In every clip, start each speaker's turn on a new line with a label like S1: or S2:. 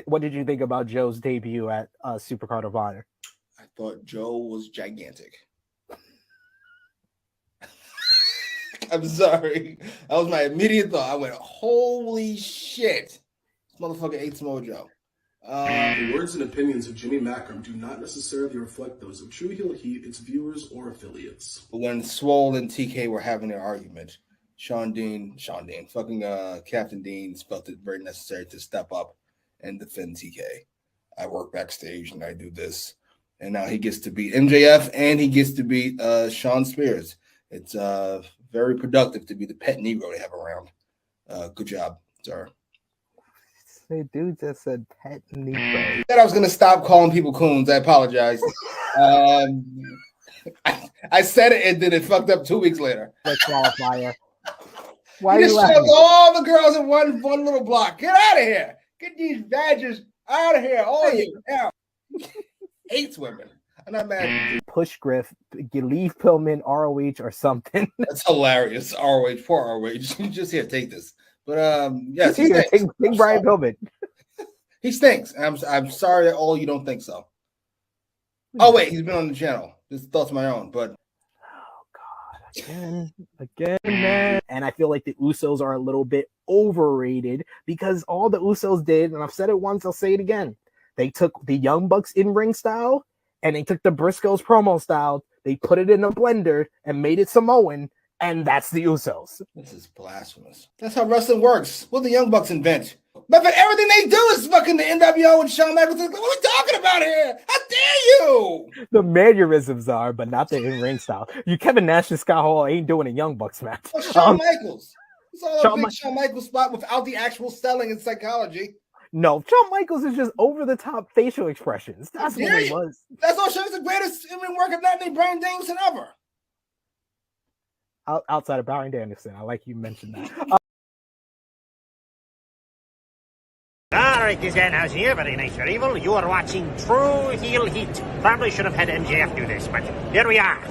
S1: What did you think about Joe's debut at Supercard of Honor?
S2: I thought Joe was gigantic. I'm sorry. That was my immediate thought. I went, holy shit. This motherfucker ate Samoa Joe.
S3: The words and opinions of Jimmy Macram do not necessarily reflect those of True Heel Heat, its viewers, or affiliates.
S2: But when Swole and TK were having their argument, Shawn Dean, fucking Captain Dean felt it very necessary to step up and defend TK. I work backstage and I do this. And now he gets to beat MJF and he gets to beat Shawn Spears. It's very productive to be the pet Negro they have around. Good job, sir.
S1: Hey, dude just said pet Negro.
S2: I was going to stop calling people coons. I apologize. I said it and then it fucked up 2 weeks later.
S1: That's qualifier. Why
S2: you
S1: just
S2: shoved all the girls in one little block. Get out of here. Get these badgers out of here. All you. Out. Hates women. I'm not mad.
S1: Push Griff, leave Pillman, ROH, or something.
S2: That's hilarious. ROH, poor ROH. Just here, take this. But yes, he
S1: stinks. Take Brian Pillman.
S2: He stinks. I'm sorry that all you don't think so. Oh wait, he's been on the channel. Just thoughts of my own, but
S1: again, man. And I feel like the Usos are a little bit overrated because all the Usos did, and I've said it once, I'll say it again. They took the Young Bucks in-ring style and they took the Briscoes promo style. They put it in a blender and made it Samoan, and that's the Usos.
S2: This is blasphemous. That's how wrestling works. What the Young Bucks invent? But everything they do is fucking the NWO and Shawn Michaels. What are we talking about here? How dare you?
S1: The mannerisms are, but not the in-ring style. You Kevin Nash and Scott Hall ain't doing a Young Bucks match.
S2: Oh, Shawn Michaels. It's all a big Shawn Michaels spot without the actual selling and psychology.
S1: No, Shawn Michaels is just over-the-top facial expressions. That's what it was.
S2: That's all shows the greatest in-ring work of that named Bryan Danielson ever.
S1: Outside of Bryan Danielson, I like you mentioned that.
S4: Alright, this guy now's here. Very nice, very evil. You are watching True Heel Heat. Probably should have had MJF do this, but here we are.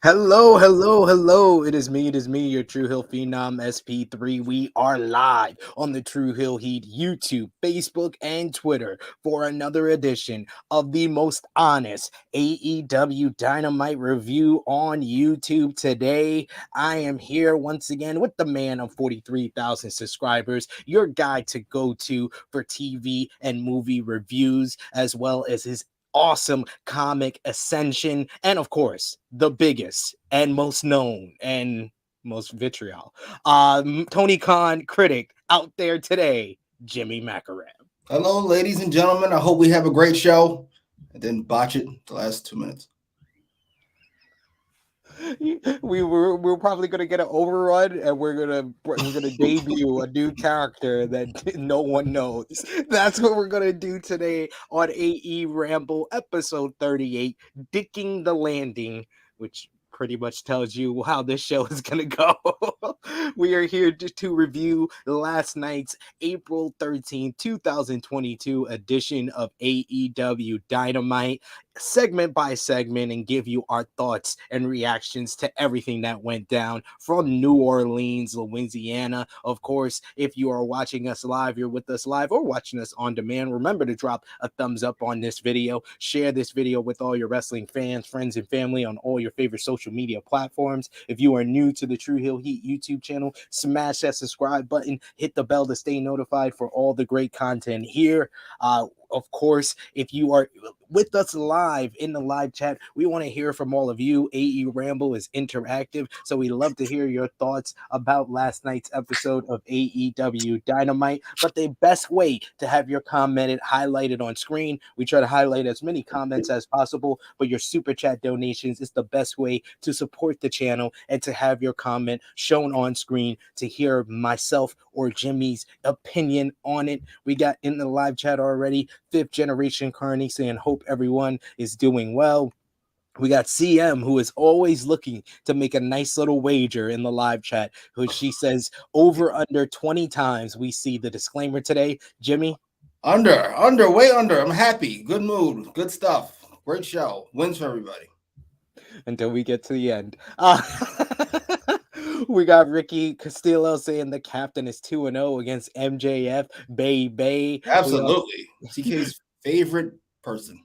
S1: Hello. It is me, your True Hill Phenom SP3. We are live on the True Hill Heat YouTube, Facebook, and Twitter for another edition of the most honest AEW Dynamite review on YouTube. Today, I am here once again with the man of 43,000 subscribers, your guide to go to for TV and movie reviews, as well as his awesome comic ascension, and of course the biggest and most known and most vitriol Tony Khan critic out there today, Jimmy Macram.
S2: Hello, ladies and gentlemen. I hope we have a great show. I didn't botch it the last 2 minutes.
S1: We're probably gonna get an overrun, and we're gonna debut a new character that no one knows. That's what we're gonna do today on AEWramble episode 38, Dicking the Landing, which pretty much tells you how this show is gonna go. We are here to review last night's April 13, 2022 edition of AEW Dynamite. segment by segment and give you our thoughts and reactions to everything that went down from New Orleans, Louisiana. Of course, if you are watching us live, you're with us live or watching us on demand, remember to drop a thumbs up on this video. Share this video with all your wrestling fans, friends, and family on all your favorite social media platforms. If you are new to the True Heel Heat YouTube channel, smash that subscribe button, hit the bell to stay notified for all the great content here. Of course, if you are with us live in the live chat, we want to hear from all of you. AEWramble is interactive, so we love to hear your thoughts about last night's episode of AEW Dynamite. But the best way to have your comment highlighted on screen, we try to highlight as many comments as possible, but your super chat donations is the best way to support the channel and to have your comment shown on screen to hear myself or Jimmy's opinion on it. We got in the live chat already, Fifth Generation Carney saying, hope everyone is doing well. We got CM, who is always looking to make a nice little wager in the live chat, who she says over under 20 times. We see the disclaimer today. Jimmy?
S2: Under, way under. I'm happy. Good mood. Good stuff. Great show. Wins for everybody.
S1: Until we get to the end. We got Ricky Castillo saying the captain is 2-0 against MJF. Bay.
S2: Absolutely. TK's favorite person.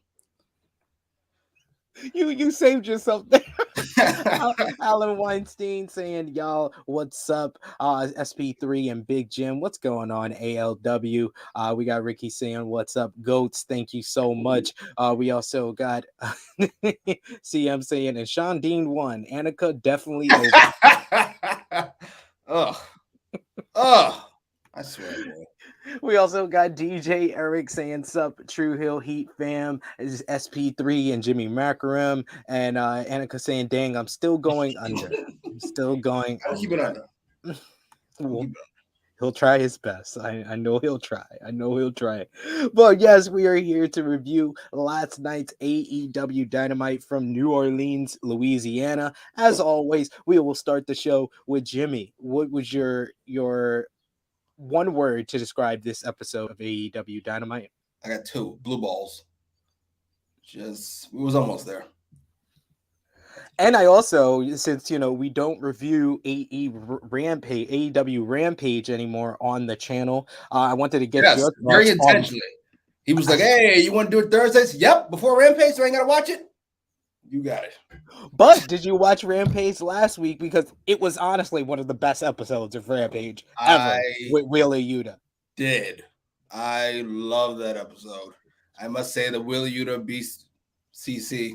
S1: You saved yourself there. Alan Weinstein saying, y'all, what's up? SP3 and Big Jim, what's going on? ALW. We got Ricky saying, what's up, goats? Thank you so much. We also got CM saying, and Shawn Dean won. Annika definitely over.
S2: I swear, boy.
S1: We also got DJ Eric saying, sup, True Hill Heat fam. Is SP3 and Jimmy Macram. And Annika saying, dang, I'm still going under. I'm still going
S2: Gotta keep it under.
S1: Well, he'll try his best. I know he'll try. But yes, we are here to review last night's AEW Dynamite from New Orleans, Louisiana. As always, we will start the show with Jimmy. What was your one word to describe this episode of AEW Dynamite?
S2: I got two. Blue balls. It was almost there.
S1: And I also, since we don't review AEW Rampage anymore on the channel, I wanted to get your thoughts
S2: very intentionally. He was like, "Hey, you want to do it Thursdays? Yep, before Rampage, so I ain't gotta watch it. You got it."
S1: But did you watch Rampage last week? Because it was honestly one of the best episodes of Rampage ever with Wheeler Yuta.
S2: Did I love that episode? I must say the Wheeler Yuta beast CC.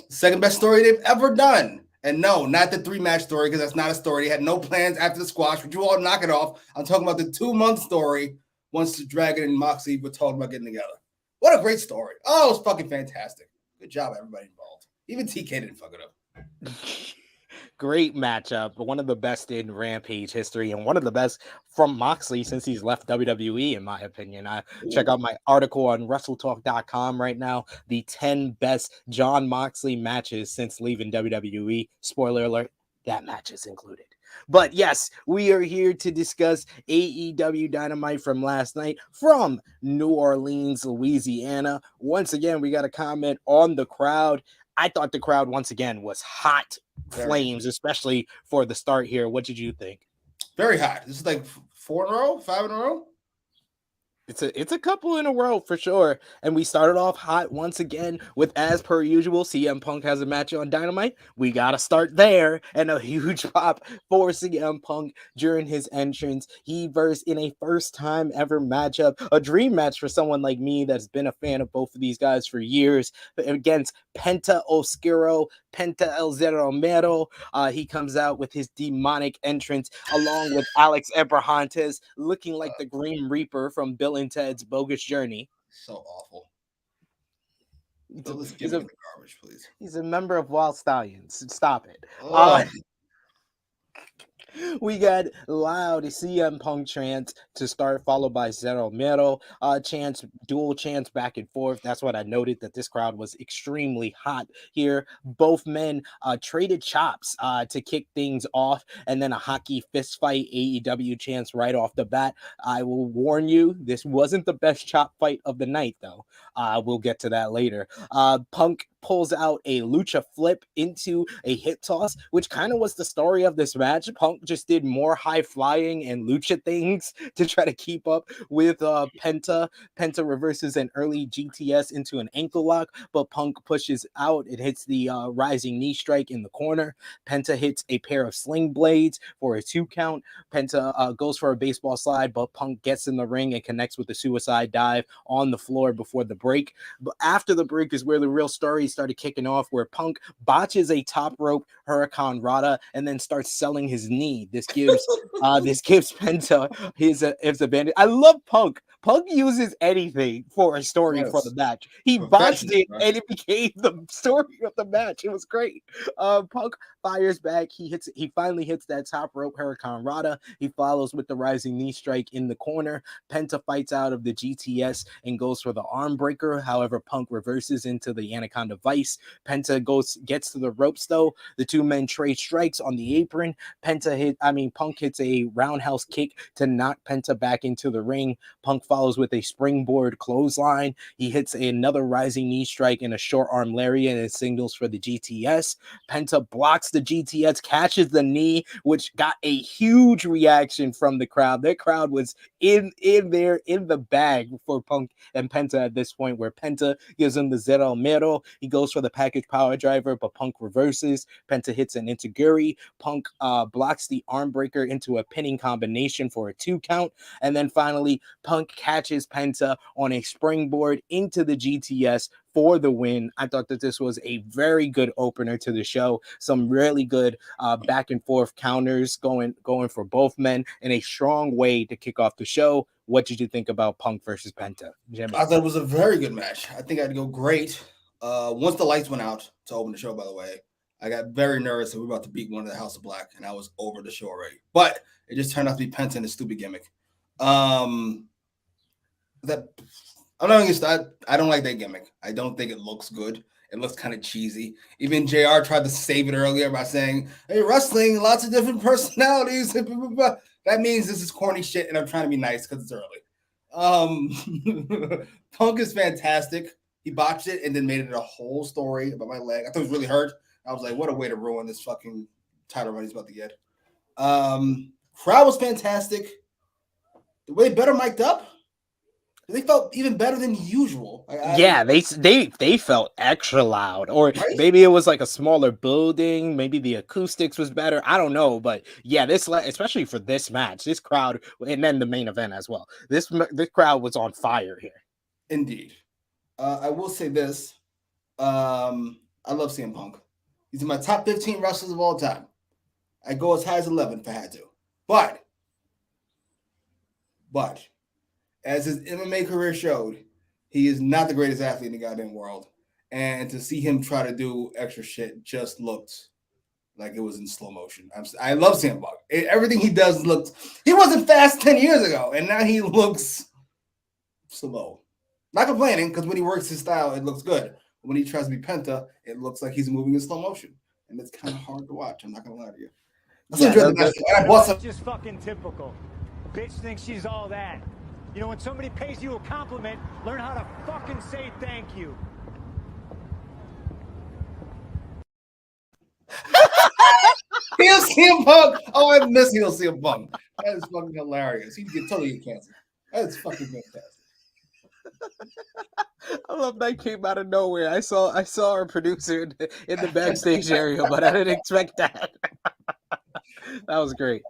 S2: Second best story they've ever done. And no, not the 3-match story, because that's not a story. They had no plans after the squash, but you all knock it off. I'm talking about the 2-month story once the Dragon and Moxley were talking about getting together. What a great story. Oh, it was fucking fantastic. Good job, everybody involved. Even TK didn't fuck it up.
S1: Great matchup, one of the best in Rampage history, and one of the best from Moxley since he's left WWE, in my opinion. Check out my article on WrestleTalk.com right now. The 10 best John Moxley matches since leaving WWE. Spoiler alert, that match is included. But yes, we are here to discuss AEW Dynamite from last night from New Orleans, Louisiana. Once again, we got a comment on the crowd. I thought the crowd once again was hot flames, especially for the start here. What did you think?
S2: Very hot. This is like 4 in a row, 5 in a row.
S1: It's a couple in a row for sure. And we started off hot once again with, as per usual, CM Punk has a match on Dynamite. We got to start there. And a huge pop for CM Punk during his entrance. He versed in a first time ever matchup, a dream match for someone like me that's been a fan of both of these guys for years, against Penta Oscuro, Penta El Zero Mero. He comes out with his demonic entrance along with Alex Abrahantes, looking like the Grim Reaper from Bill and Ted's Bogus Journey.
S2: So awful.
S1: Let's
S2: give him the garbage, please.
S1: He's a member of Wild Stallions. Stop it. We got loud CM Punk chants to start, followed by Zero Miedo chants, dual chants back and forth. That's what I noted, that this crowd was extremely hot here. Both men traded chops to kick things off, and then a hockey fist fight, AEW chants right off the bat. I will warn you, this wasn't the best chop fight of the night, though. We'll get to that later. Punk pulls out a lucha flip into a hip toss, which kind of was the story of this match. Punk just did more high flying and lucha things to try to keep up with Penta. Penta reverses an early GTS into an ankle lock, but Punk pushes out. It hits the rising knee strike in the corner. Penta hits a pair of sling blades for a 2 count. Penta goes for a baseball slide, but Punk gets in the ring and connects with the suicide dive on the floor before the break. But after the break is where the real story started kicking off, where Punk botches a top rope Hurricane Rana and then starts selling his knee. This gives Penta his advantage. I love Punk. Punk uses anything for a story for the match. He botched it and it became the story of the match. It was great. Punk fires back. He finally hits that top rope Hurricane Rana. He follows with the rising knee strike in the corner. Penta fights out of the GTS and goes for the arm breaker. However, Punk reverses into the Anaconda Vice. Penta gets to the ropes though. The two men trade strikes on the apron. Punk hits a roundhouse kick to knock Penta back into the ring. Punk follows with a springboard clothesline. He hits another rising knee strike and a short arm lariat and signals for the GTS. Penta blocks the GTS, catches the knee, which got a huge reaction from the crowd. That crowd was in the bag for Punk and Penta at this point, where Penta gives him the Zero Miedo. He goes for the package power driver, but Punk reverses. Penta hits an Enzuigiri. Punk blocks the arm breaker into a pinning combination for a 2 count. And then finally, Punk catches Penta on a springboard into the GTS for the win. I thought that this was a very good opener to the show. Some really good back and forth counters going for both men in a strong way to kick off the show. What did you think about Punk versus Penta, Jimmy?
S2: I thought it was a very good match. I think I'd go great. Once the lights went out to open the show, by the way, I got very nervous that we were about to beat one of the House of Black, and I was over the show already. But it just turned out to be Penta and his stupid gimmick. I don't like that gimmick. I don't think it looks good. It looks kind of cheesy. Even JR tried to save it earlier by saying, "Hey, wrestling, lots of different personalities." That means this is corny shit, and I'm trying to be nice because it's early. Punk is fantastic. He botched it and then made it a whole story about my leg. I thought it was really hurt. I was like, what a way to ruin this fucking title run he's about to get. Crowd was fantastic. The way better mic'd up. They felt even better than usual.
S1: They felt extra loud, or right? Maybe it was like a smaller building. Maybe the acoustics was better. I don't know, but yeah, especially for this match, this crowd, and then the main event as well. This crowd was on fire here.
S2: Indeed. I will say this: I love CM Punk. He's in my top 15 wrestlers of all time. I go as high as 11 if I had to, but. As his MMA career showed, he is not the greatest athlete in the goddamn world. And to see him try to do extra shit just looked like it was in slow motion. I love CM Punk. Everything he does looks... He wasn't fast 10 years ago, and now he looks slow. Not complaining, because when he works his style, it looks good. When he tries to be Penta, it looks like he's moving in slow motion. And it's kind of hard to watch. I'm not going to lie to you.
S5: That's just fucking typical. Bitch thinks she's all that. You know, when somebody pays you a compliment, learn how to fucking say thank you.
S2: He'll CM Punk. Oh, I miss he'll CM Punk. That is fucking hilarious. He can totally get canceled. That is fucking fantastic.
S1: I love that came out of nowhere. I saw our producer in the backstage area, but I didn't expect that. That was great.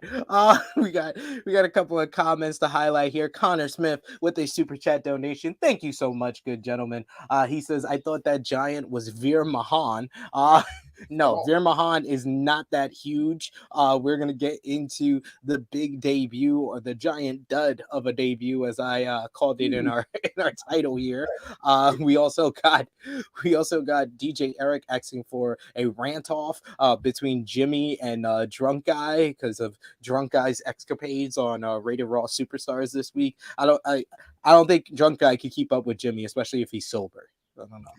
S1: We got a couple of comments to highlight here. Connor Smith with a super chat donation. Thank you so much, good gentleman. He says, I thought that giant was Veer Mahan. No, Veer Mahaan is not that huge. We're gonna get into the big debut or the giant dud of a debut, as I called it in our title here. We also got DJ Eric asking for a rant off between Jimmy and Drunk Guy because of Drunk Guy's escapades on Rated Raw Superstars this week. I don't think Drunk Guy can keep up with Jimmy, especially if he's sober. I don't know.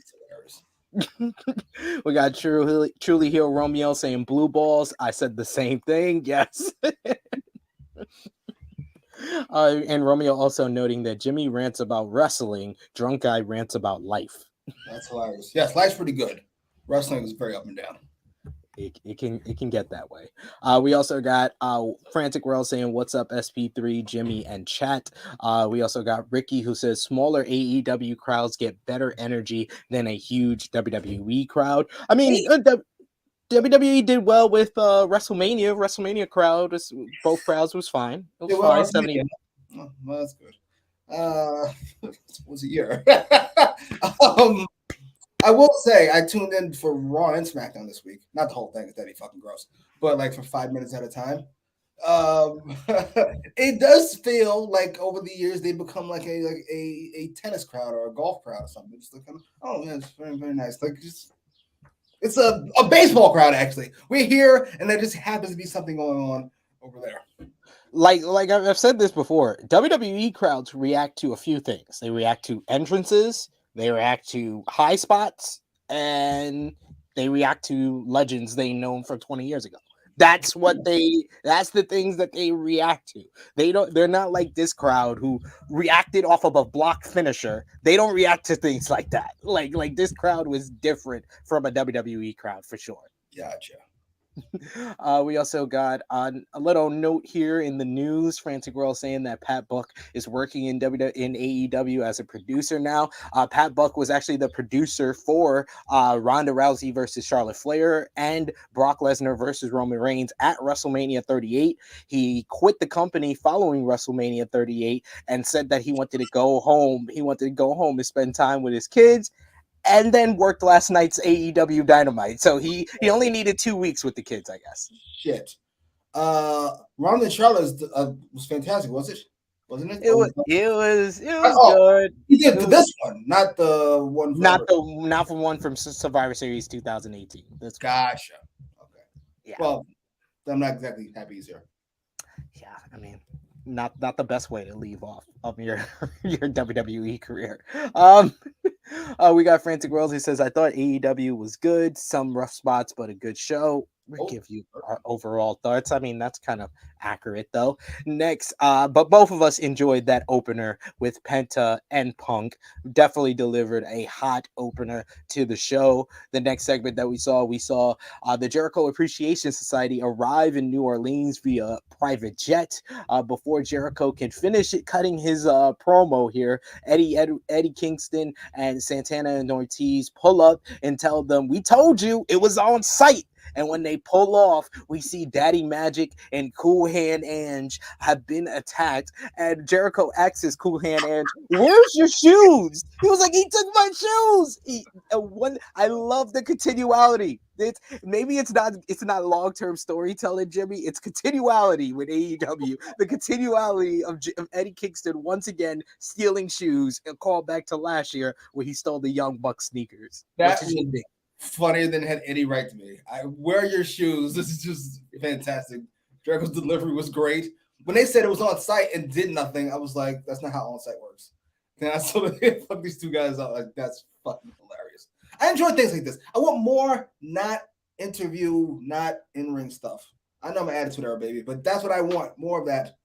S1: We got Truly Heel Romeo saying blue balls. I said the same thing. Yes. And Romeo also noting that Jimmy rants about wrestling. Drunk Guy rants about life.
S2: That's hilarious. Yes, life's pretty good. Wrestling is very up and down.
S1: It can get that way. We also got Frantic World saying what's up SP3, Jimmy, and chat. We also got Ricky who says smaller AEW crowds get better energy than a huge WWE crowd. I mean, WWE did well with WrestleMania. WrestleMania crowd was, both crowds was fine. It was fine. 70.
S2: Oh, well, that's good. It was a year. I will say I tuned in for Raw and SmackDown this week. Not the whole thing, it's that'd be fucking gross. But like for 5 minutes at a time. It does feel like over the years they become like a tennis crowd or a golf crowd or something. Just looking, oh yeah, it's very, very nice. Like just it's a baseball crowd actually. We're here and there just happens to be something going on over there.
S1: Like I've said this before, WWE crowds react to a few things. They react to entrances, they react to high spots, and they react to legends they known from 20 years ago. That's the things that they react to. They're not like this crowd who reacted off of a block finisher. They don't react to things like that. Like this crowd was different from a WWE crowd for sure.
S2: Gotcha.
S1: We also got a little note here in the news. Frantic World saying that Pat Buck is working in AEW as a producer now. Pat Buck was actually the producer for Ronda Rousey versus Charlotte Flair and Brock Lesnar versus Roman Reigns at WrestleMania 38. He quit the company following WrestleMania 38 and said that he wanted to go home. He wanted to go home and spend time with his kids. And then worked last night's AEW Dynamite. So he only needed 2 weeks with the kids, I guess.
S2: Shit. Ronda and Charlotte was fantastic, was it? Wasn't it?
S1: It was good.
S2: He did this one, not the one.
S1: Not the one from Survivor Series 2018. That's
S2: gotcha. Okay.
S1: Yeah.
S2: Well, I'm not exactly happy he's here.
S1: Yeah, I mean, not the best way to leave off of your WWE career. We got Frantic World who says, I thought AEW was good, some rough spots, but a good show. We'll give you our overall thoughts. I mean, that's kind of accurate though. Next, but both of us enjoyed that opener with Penta and Punk. Definitely delivered a hot opener to the show. The next segment that we saw the Jericho Appreciation Society arrive in New Orleans via private jet. Before Jericho can finish it, cutting his promo here, Eddie Kingston and Santana and Ortiz pull up and tell them, we told you it was on site. And when they pull off, we see Daddy Magic and Cool Hand Ange have been attacked. And Jericho asks Cool Hand Ange, where's your shoes? He was like, he took my shoes. I love the continuality. It's not long-term storytelling, Jimmy. It's continuality with AEW. The continuality of Eddie Kingston once again stealing shoes and call back to last year where he stole the Young Bucks sneakers.
S2: That was funnier than had Eddie write to me. I wear your shoes. This is just fantastic. Jericho's delivery was great. When they said it was on site and did nothing, I was like, that's not how on site works. Then I saw that fuck these two guys out. Like, that's fucking hilarious. I enjoy things like this. I want more not interview, not in-ring stuff. I know I'm an attitude era, baby, but that's what I want. More of that.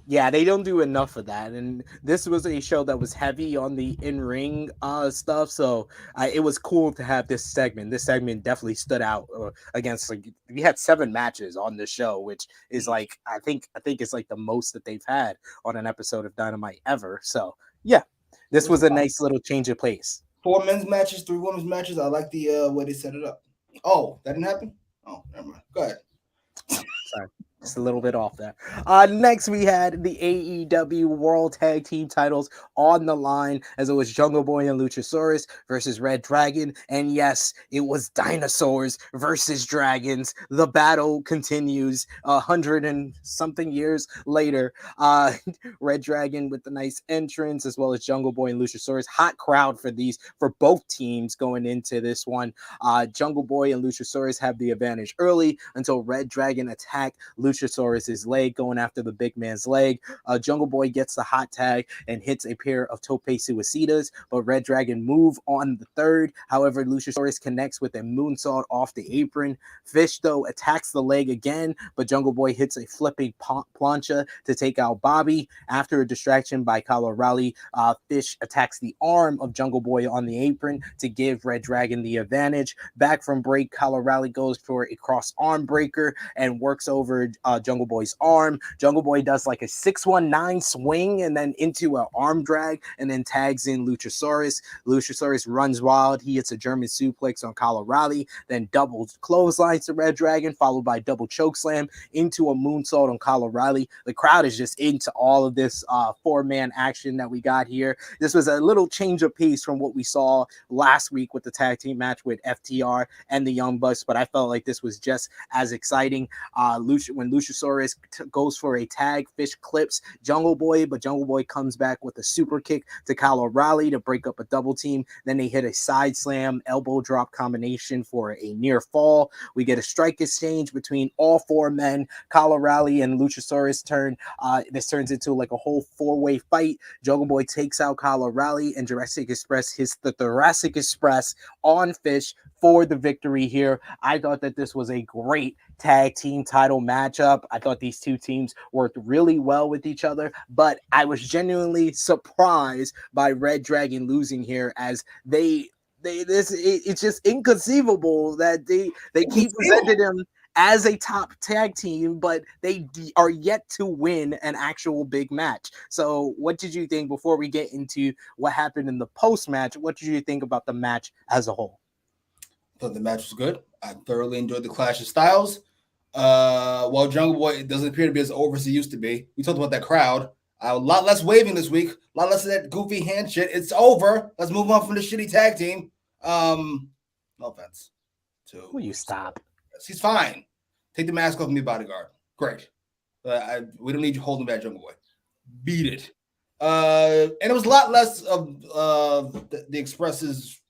S1: Yeah, they don't do enough of that, and this was a show that was heavy on the in-ring stuff, so it was cool to have this segment. This segment definitely stood out against, like, we had 7 matches on the show, which is like, I think it's like the most that they've had on an episode of Dynamite ever. So yeah, this was a nice little change of pace.
S2: 4 men's matches, 3 women's matches. I like the way they set it up. Oh, that didn't happen? Oh, never mind. Go ahead.
S1: Sorry. Just a little bit off there. Next, we had the AEW World Tag Team titles on the line, as it was Jungle Boy and Luchasaurus versus reDRagon. And yes, it was dinosaurs versus dragons. The battle continues 100 and something years later. reDRagon with the nice entrance, as well as Jungle Boy and Luchasaurus. Hot crowd for both teams going into this one. Jungle Boy and Luchasaurus have the advantage early until reDRagon attack Luchasaurus's leg, going after the big man's leg. Jungle Boy gets the hot tag and hits a pair of tope suicidas, but reDRagon move on the third. However, Luchasaurus connects with a moonsault off the apron. Fish, though, attacks the leg again, but Jungle Boy hits a flipping plancha to take out Bobby. After a distraction by Kyle O'Reilly, Fish attacks the arm of Jungle Boy on the apron to give reDRagon the advantage. Back from break, Kyle O'Reilly goes for a cross arm breaker and works over Jungle Boy's arm. Jungle Boy does like a 619 swing and then into an arm drag and then tags in Luchasaurus. Luchasaurus runs wild. He hits a German suplex on Kyle O'Reilly, then double clotheslines to reDRagon, followed by double chokeslam into a moonsault on Kyle O'Reilly. The crowd is just into all of this four-man action that we got here. This was a little change of pace from what we saw last week with the tag team match with FTR and the Young Bucks, but I felt like this was just as exciting. When Luchasaurus goes for a tag, Fish clips Jungle Boy, but Jungle Boy comes back with a super kick to Kyle O'Reilly to break up a double team. Then they hit a side slam elbow drop combination for a near fall. We get a strike exchange between all four men. Kyle O'Reilly and Luchasaurus this turns into like a whole four-way fight. Jungle Boy takes out Kyle O'Reilly, and Jurassic Express hits the Thoracic Express on Fish for the victory here. I thought that this was a great tag team title matchup. I thought these two teams worked really well with each other, but I was genuinely surprised by reDRagon losing here, as it's just inconceivable that they keep presenting him as a top tag team, but they are yet to win an actual big match. So what did you think, before we get into what happened in the post-match, what did you think about the match as a whole?
S2: I thought the match was good. I thoroughly enjoyed the clash of styles. While Jungle Boy doesn't appear to be as over as he used to be, we talked about that crowd. A lot less waving this week, a lot less of that goofy hand shit. It's over. Let's move on from the shitty tag team. No offense.
S1: Will you stop?
S2: He's fine. Take the mask off me, bodyguard. Great. We don't need you holding back Jungle Boy. Beat it. And it was a lot less of the Express's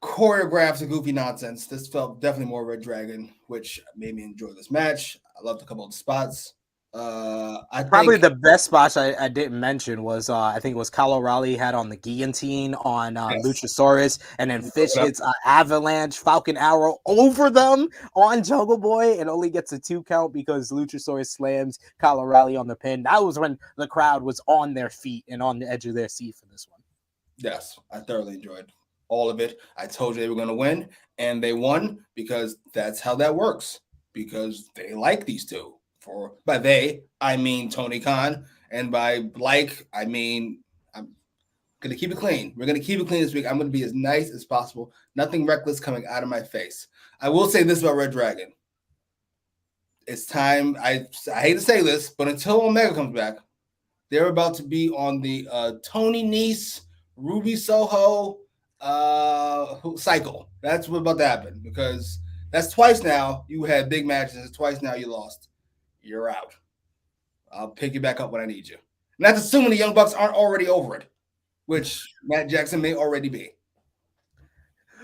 S2: choreographed and goofy nonsense. This felt definitely more reDRagon, which made me enjoy this match. I loved a couple of the spots.
S1: The best spots I didn't mention was I think it was Kyle O'Reilly had on the guillotine on Luchasaurus, and then Fish hits an avalanche Falcon Arrow over them on Jungle Boy and only gets a 2 count because Luchasaurus slams Kyle O'Reilly on the pin. That was when the crowd was on their feet and on the edge of their seat for this one.
S2: Yes, I thoroughly enjoyed all of it. I told you they were going to win, and they won because that's how that works, because they like these two. By they, I mean Tony Khan, and by I mean I'm going to keep it clean. We're going to keep it clean this week. I'm going to be as nice as possible. Nothing reckless coming out of my face. I will say this about reDRagon. It's time. I hate to say this, but until Omega comes back, they're about to be on the Tony Nese, Ruby Soho cycle. That's what's about to happen, because that's twice now you had big matches. Twice now you lost. You're out. I'll pick you back up when I need you. And that's assuming the Young Bucks aren't already over it, which Matt Jackson may already be.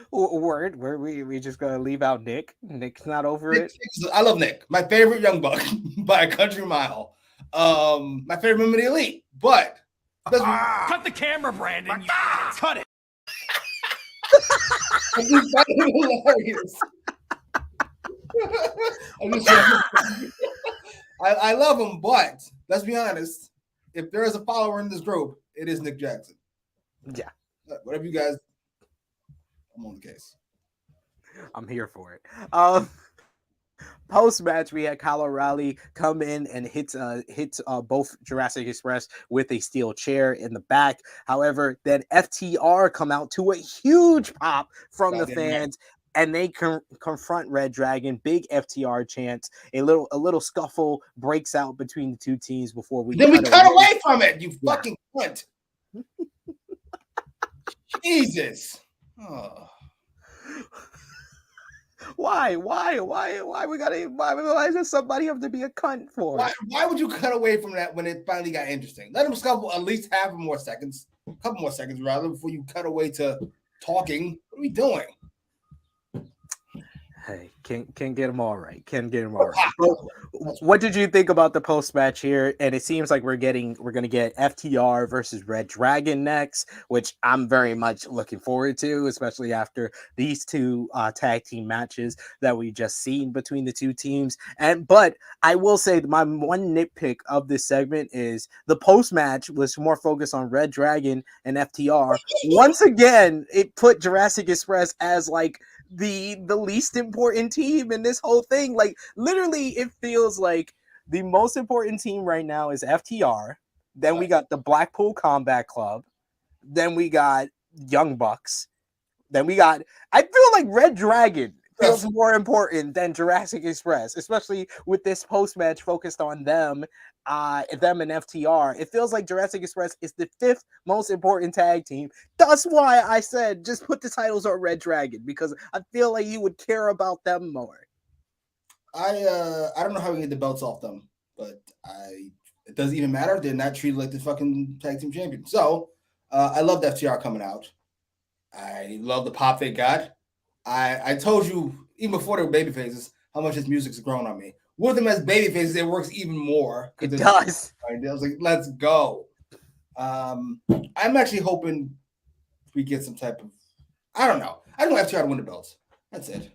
S1: Word, we just gonna leave out Nick. Nick's not over it.
S2: I love Nick, my favorite Young Buck by a country mile. My favorite member of the Elite, but
S6: cut the camera, Brandon. Cut it.
S2: Hilarious. I love him, but let's be honest. If there is a follower in this group, it is Nick Jackson.
S1: Yeah.
S2: Whatever you guys, I'm on the case.
S1: I'm here for it. Post-match, we had Kyle O'Reilly come in and hit both Jurassic Express with a steel chair in the back. However, then FTR come out to a huge pop from the fans. and they confront reDRagon. Big FTR chants. A little scuffle breaks out between the two teams before we
S2: cut away from it. You fucking cunt. Jesus. Oh.
S1: Why does somebody have to be a cunt for?
S2: Why would you cut away from that when it finally got interesting? Let them scuffle at least a couple more seconds rather, before you cut away to talking. What are we doing?
S1: Hey, can't get them all right. Can't get them all right. What did you think about the post match here? And it seems like we're gonna get FTR versus reDRagon next, which I'm very much looking forward to, especially after these two tag team matches that we just seen between the two teams. But I will say my one nitpick of this segment is the post match was more focused on reDRagon and FTR. Once again, it put Jurassic Express as like the least important team in this whole thing. Like, literally, it feels like the most important team right now is FTR. Then we got the Blackpool Combat Club. Then we got Young Bucks. Then we got, I feel like reDRagon feels more important than Jurassic Express, especially with this post-match focused on them and FTR. It feels like Jurassic Express is the 5th most important tag team. That's why I said just put the titles on reDRagon, because I feel like you would care about them more.
S2: I don't know how we get the belts off them, but it doesn't even matter. They're not treated like the fucking tag team champion. So I love FTR coming out. I love the pop they got. I told you even before they were baby faces how much his music's grown on me. With them as baby faces, it works even more.
S1: It does.
S2: I was like, let's go. I'm actually hoping we get some type of, I don't know. I don't have to win the belts. That's it.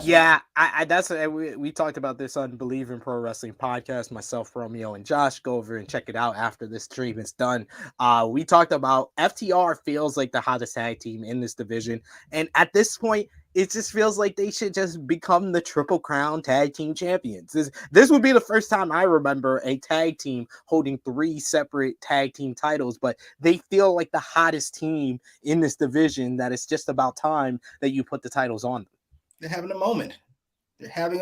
S1: Yeah, that's we talked about this on Believe in Pro Wrestling podcast. Myself, Romeo, and Josh. Go over and check it out after this stream is done. We talked about FTR feels like the hottest tag team in this division, and at this point, it just feels like they should just become the Triple Crown Tag Team Champions. This would be the first time I remember a tag team holding 3 separate tag team titles, but they feel like the hottest team in this division. That it's just about time that you put the titles on them.
S2: They're having a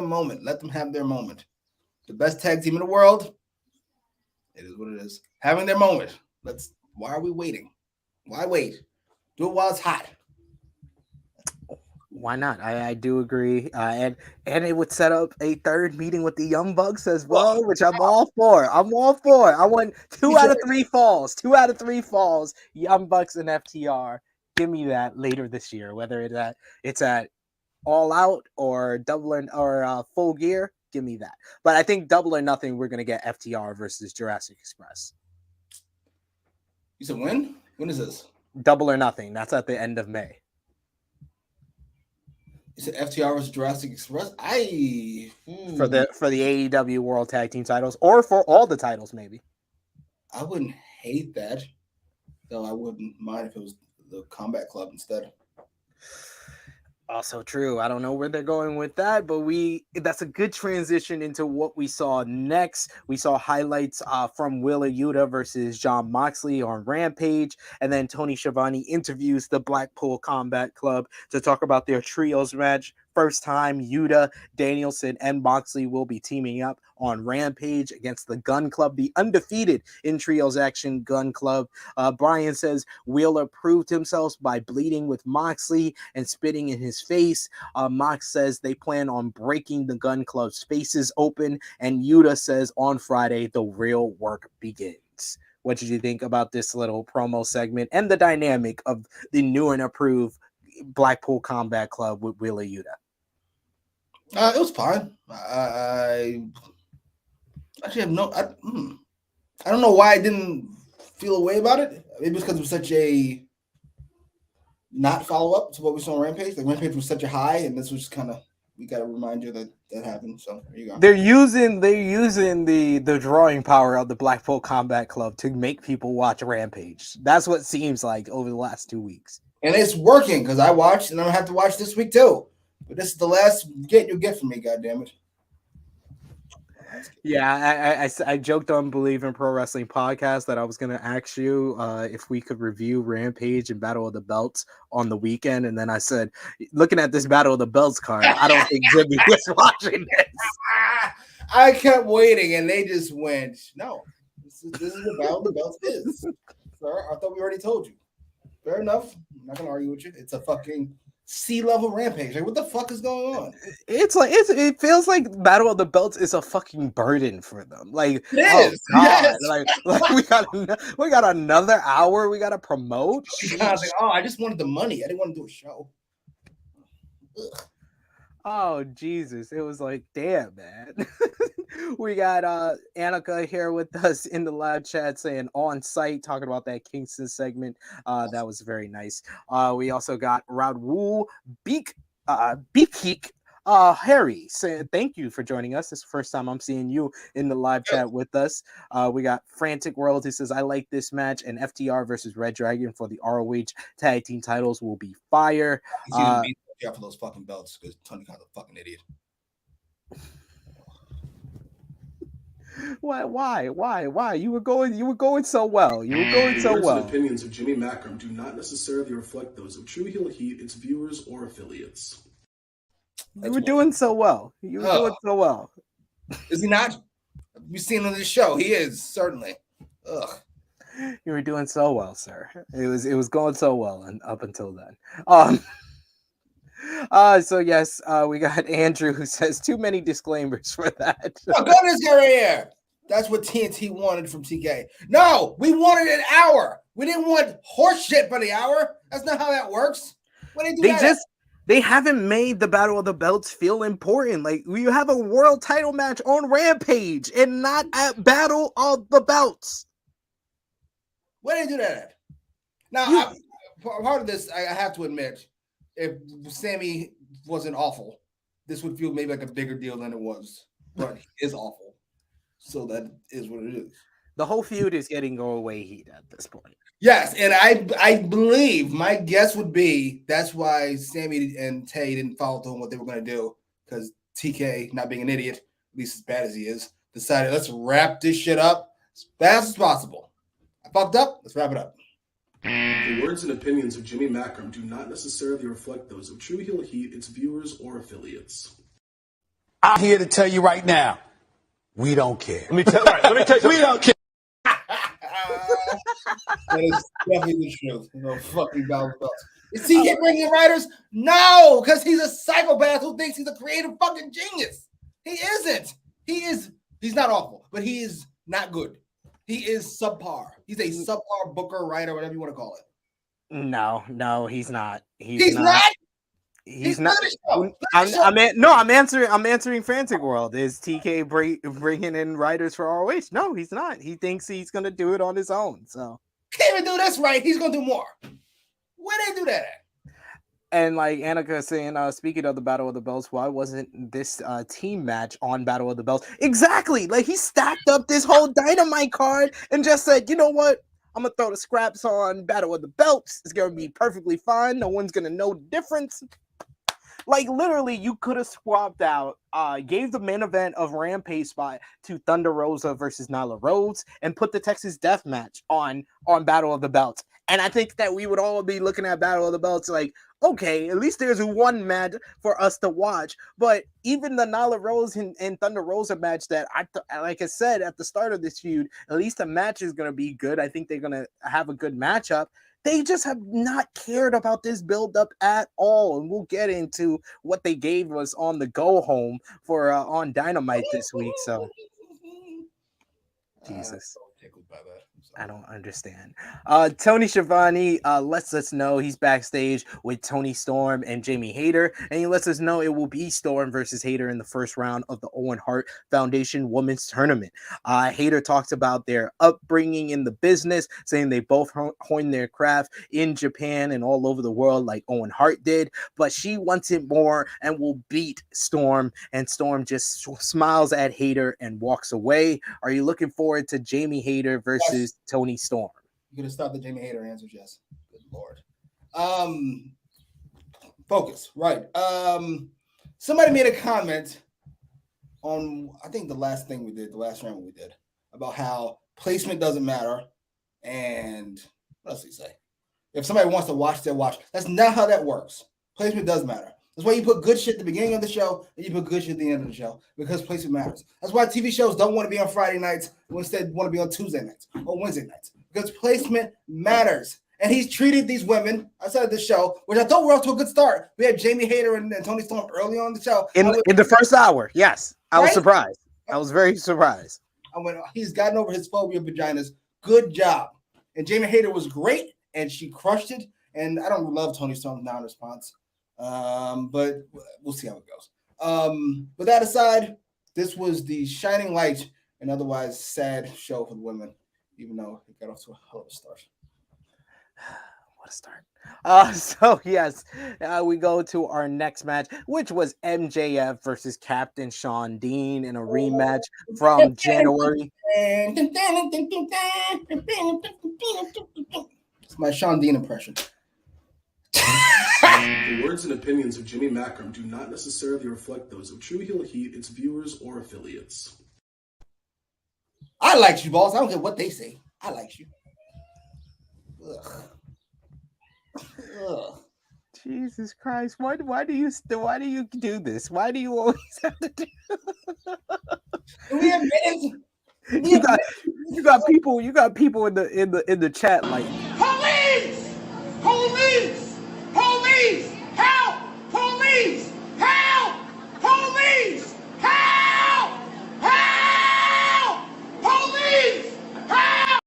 S2: moment. Let them have their moment. The best tag team in the world. It is what it is. Having their moment. Why are we waiting? Why wait? Do it while it's hot.
S1: Why not? I do agree. And it would set up a third meeting with the Young Bucks as well, which I'm all for. I want 2 out of 3 falls. 2 out of 3 falls. Young Bucks and FTR. Give me that later this year, whether it's at All Out or Full Gear. Give me that. But I think Double or Nothing, we're going to get FTR versus Jurassic Express.
S2: You said when? When is this?
S1: Double or Nothing. That's at the end of May.
S2: You said FTR versus Jurassic Express?
S1: For the AEW World Tag Team titles, or for all the titles, maybe.
S2: I wouldn't hate that. Though I wouldn't mind if it was the Combat Club instead.
S1: Also true. I don't know where they're going with that, but that's a good transition into what we saw next. We saw highlights from Wheeler Yuta versus Jon Moxley on Rampage, and then Tony Schiavone interviews the Blackpool Combat Club to talk about their trios match. First time Yuta, Danielson, and Moxley will be teaming up on Rampage against the Gun Club, the undefeated in trios action Gun Club. Brian says Wheeler proved himself by bleeding with Moxley and spitting in his face. Mox says they plan on breaking the Gun Club's faces open, and Yuta says on Friday the real work begins. What did you think about this little promo segment and the dynamic of the new and approved Blackpool Combat Club with Wheeler Yuta?
S2: It was fine. I actually have I don't know why I didn't feel a way about it. Maybe it's because it was such a not follow up to what we saw on Rampage. Like Rampage was such a high, and this was just kind of, we got to remind you that happened. So there you go.
S1: They're using the drawing power of the Blackpool Combat Club to make people watch Rampage. That's what it seems like over the last 2 weeks.
S2: And it's working because I watched, and I'm gonna have to watch this week too. But this is the last you'll get from me, goddammit.
S1: Yeah, I joked on Believe in Pro Wrestling podcast that I was going to ask you if we could review Rampage and Battle of the Belts on the weekend. And then I said, looking at this Battle of the Belts card, I don't think Jimmy is watching this.
S2: I kept waiting, and they just went, no, this is what Battle of the Belts is. Sir, I thought we already told you. Fair enough. I'm not going to argue with you. It's a fucking C-level Rampage. Like, what the fuck is going on?
S1: It feels like Battle of the Belts is a fucking burden for them. Like,
S2: it is.
S1: God, yes. like we got another hour we got to promote.
S2: I was like, I just wanted the money. I didn't want to do a show. Ugh.
S1: Oh Jesus! It was like, damn, man. We got Annika here with us in the live chat saying on site, talking about that Kingston segment. That was very nice. We also got Raul Beekik Harry saying thank you for joining us. It's the first time I'm seeing you in the live chat with us. We got Frantic World who says I like this match, and FTR versus reDRagon for the ROH tag team titles will be fire.
S2: Yeah, for those fucking belts because Tony Khan's a fucking idiot.
S1: Why? You were going so well. You were going so well.
S3: The words and opinions of Jimmy Macram do not necessarily reflect those of True Heel Heat, its viewers, or affiliates.
S1: You were doing so well. You were doing so well.
S2: Is he not? We've seen him on this show. He is, certainly. Ugh.
S1: You were doing so well, sir. It was going so well and up until then. So yes, we got Andrew who says too many disclaimers for that.
S2: Oh, go to this guy right here. That's what TNT wanted from TK. No, we wanted an hour. We didn't want horse shit for the hour. That's not how that works. What
S1: They haven't made the Battle of the Belts feel important. Like, you have a world title match on Rampage and not at Battle of the Belts.
S2: Where did they do that at? Now, part of this, I have to admit, if Sammy wasn't awful, this would feel maybe like a bigger deal than it was. But he is awful. So that is what it is.
S1: The whole feud is getting go away heat at this point.
S2: Yes, and I believe my guess would be that's why Sammy and Tay didn't follow through on what they were going to do, because TK, not being an idiot, at least as bad as he is, decided let's wrap this shit up as fast as possible. I fucked up. Let's wrap it up.
S3: The words and opinions of Jimmy Macram do not necessarily reflect those of True Heel Heat, its viewers, or affiliates.
S6: I'm here to tell you right now, we don't care.
S3: Let me tell you,
S6: we don't care.
S2: That is definitely the truth. No fucking Battle of the Belts. Is TK bringing writers? No, because he's a psychopath who thinks he's a creative fucking genius. He isn't. He's not awful, but he is not good. He is subpar. He's a subpar booker, writer, whatever you want to call it.
S1: No, he's not.
S2: He's not.
S1: He's not. I'm answering Frantic World. Is TK bringing in writers for ROH? No, he's not. He thinks he's gonna do it on his own. So
S2: can't even do this right. He's gonna do more. Where they do that at?
S1: And like Annika saying, speaking of the Battle of the Belts, why wasn't this team match on Battle of the Belts? Exactly. Like, he stacked up this whole Dynamite card and just said, you know what? I'm going to throw the scraps on Battle of the Belts. It's going to be perfectly fine. No one's going to know the difference. Like, literally, you could have swapped out, gave the main event of Rampage spot to Thunder Rosa versus Nyla Rose and put the Texas Death Match on Battle of the Belts. And I think that we would all be looking at Battle of the Belts like, okay, at least there's one match for us to watch. But even the Nyla Rose and Thunder Rosa match that like I said at the start of this feud, at least the match is going to be good. I think they're going to have a good matchup. They just have not cared about this build-up at all. And we'll get into what they gave us on the go-home for on Dynamite this week. So, Jesus. I don't understand. Tony Schiavone lets us know he's backstage with Tony Storm and Jamie Hayter, and he lets us know it will be Storm versus Hayter in the first round of the Owen Hart Foundation Women's Tournament. Hayter talks about their upbringing in the business, saying they both honed their craft in Japan and all over the world like Owen Hart did, but she wants it more and will beat Storm, and Storm just smiles at Hayter and walks away. Are you looking forward to Jamie Hayter versus Tony Storm?
S2: You're gonna stop the Jamie Hayter answers, yes. Good Lord. Focus, right. Somebody made a comment on, I think the last round we did, about how placement doesn't matter. And what else did he say? If somebody wants to watch, they'll watch. That's not how that works. Placement does matter. That's why you put good shit at the beginning of the show and you put good shit at the end of the show, because placement matters. That's why TV shows don't want to be on Friday nights, but instead want to be on Tuesday nights or Wednesday nights, because placement matters. And he's treated these women outside of the show, which I thought were off to a good start. We had Jamie Hayter and Tony Storm early on the show.
S1: In the first hour, yes. I was surprised. I was very surprised.
S2: I went, he's gotten over his phobia of vaginas. Good job. And Jamie Hayter was great, and she crushed it. And I don't love Tony Storm's non-response, but we'll see how it goes. But that aside, this was the shining light and otherwise sad show for the women, even though it got off to a hell of a start.
S1: What a start. So yes, we go to our next match, which was MJF versus Captain Shawn Dean in a rematch from January.
S2: It's my Shawn Dean impression.
S3: The words and opinions of Jimmy Macram do not necessarily reflect those of True Heel Heat, its viewers, or affiliates.
S2: I like you, boss. I don't care what they say. I like you. Ugh. Ugh.
S1: Jesus Christ! Why do you do this? Why do you always have to do?
S2: We have minutes.
S1: You got people in the chat like
S6: Police! Police! Police! Help! Police! Help! Police! Help! Help! Police! Help!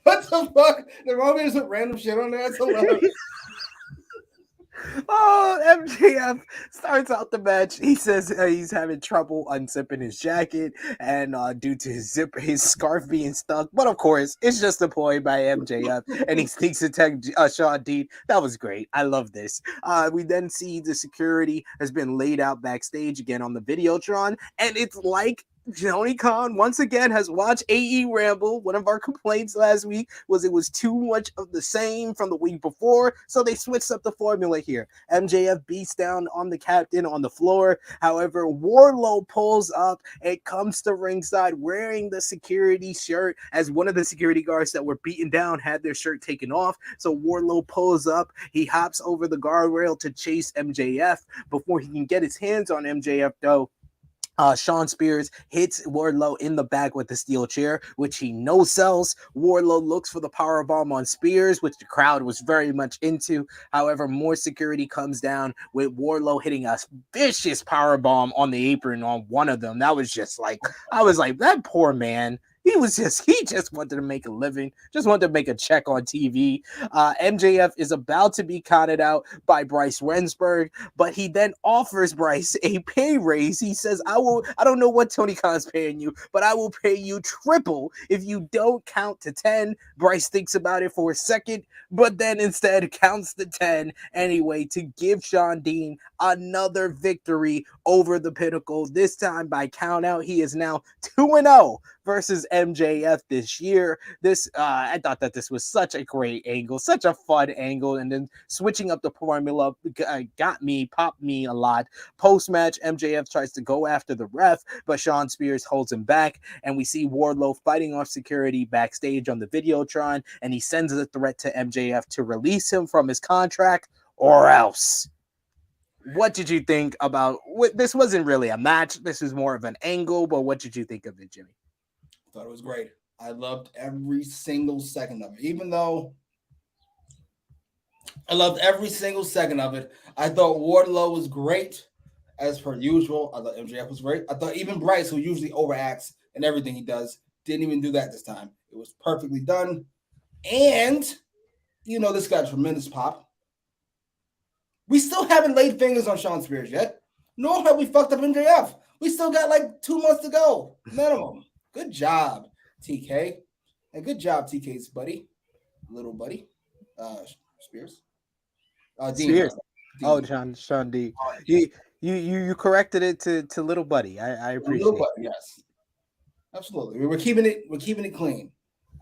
S2: What the fuck? The Romans put random shit on there. That's hilarious.
S1: Oh, MJF starts out the match. He says he's having trouble unzipping his jacket and due to his scarf being stuck. But of course, it's just a ploy by MJF, and he sneaks attack Shawn Dean. That was great. I love this. We then see the security has been laid out backstage again on the Videotron, and it's like Tony Khan once again has watched AEWramble. One of our complaints last week was it was too much of the same from the week before, so they switched up the formula here. MJF beats down on the captain on the floor. However, Wardlow pulls up and comes to ringside wearing the security shirt, as one of the security guards that were beaten down had their shirt taken off. So Wardlow pulls up. He hops over the guardrail to chase MJF. Before he can get his hands on MJF, though, Sean Spears hits Wardlow in the back with the steel chair, which he no-sells. Wardlow looks for the powerbomb on Spears, which the crowd was very much into. However, more security comes down with Wardlow hitting a vicious powerbomb on the apron on one of them. That was just like, I was like, that poor man. He just wanted to make a living, just wanted to make a check on TV. MJF is about to be counted out by Bryce Rensburg, but he then offers Bryce a pay raise. He says, I don't know what Tony Khan's paying you, but I will pay you triple if you don't count to 10. Bryce thinks about it for a second, but then instead counts to 10 anyway to give Shawn Dean another victory over the Pinnacle. This time by count out, he is now 2-0 versus MJF this year. I thought that this was such a great angle, such a fun angle, and then switching up the formula popped me a lot. Post-match, MJF tries to go after the ref, but Sean Spears holds him back, and we see Wardlow fighting off security backstage on the Videotron, and he sends a threat to MJF to release him from his contract or else. What did you think about this? Wasn't really a match. This is more of an angle, but what did you think of it, Jimmy?
S2: I thought it was great. I loved every single second of it. Even though I loved every single second of it, I thought Wardlow was great as per usual. I thought MJF was great. I thought even Bryce, who usually overacts in everything he does, didn't even do that this time. It was perfectly done. And, this got a tremendous pop. We still haven't laid fingers on Sean Spears yet, nor have we fucked up MJF. We still got like 2 months to go, minimum. Good job, TK. And good job, TK's buddy, little buddy, Spears.
S1: Spears.
S2: Dean.
S1: Shawn Dean. You corrected it to little buddy. I appreciate
S2: little buddy, yes. Absolutely. We're keeping it clean.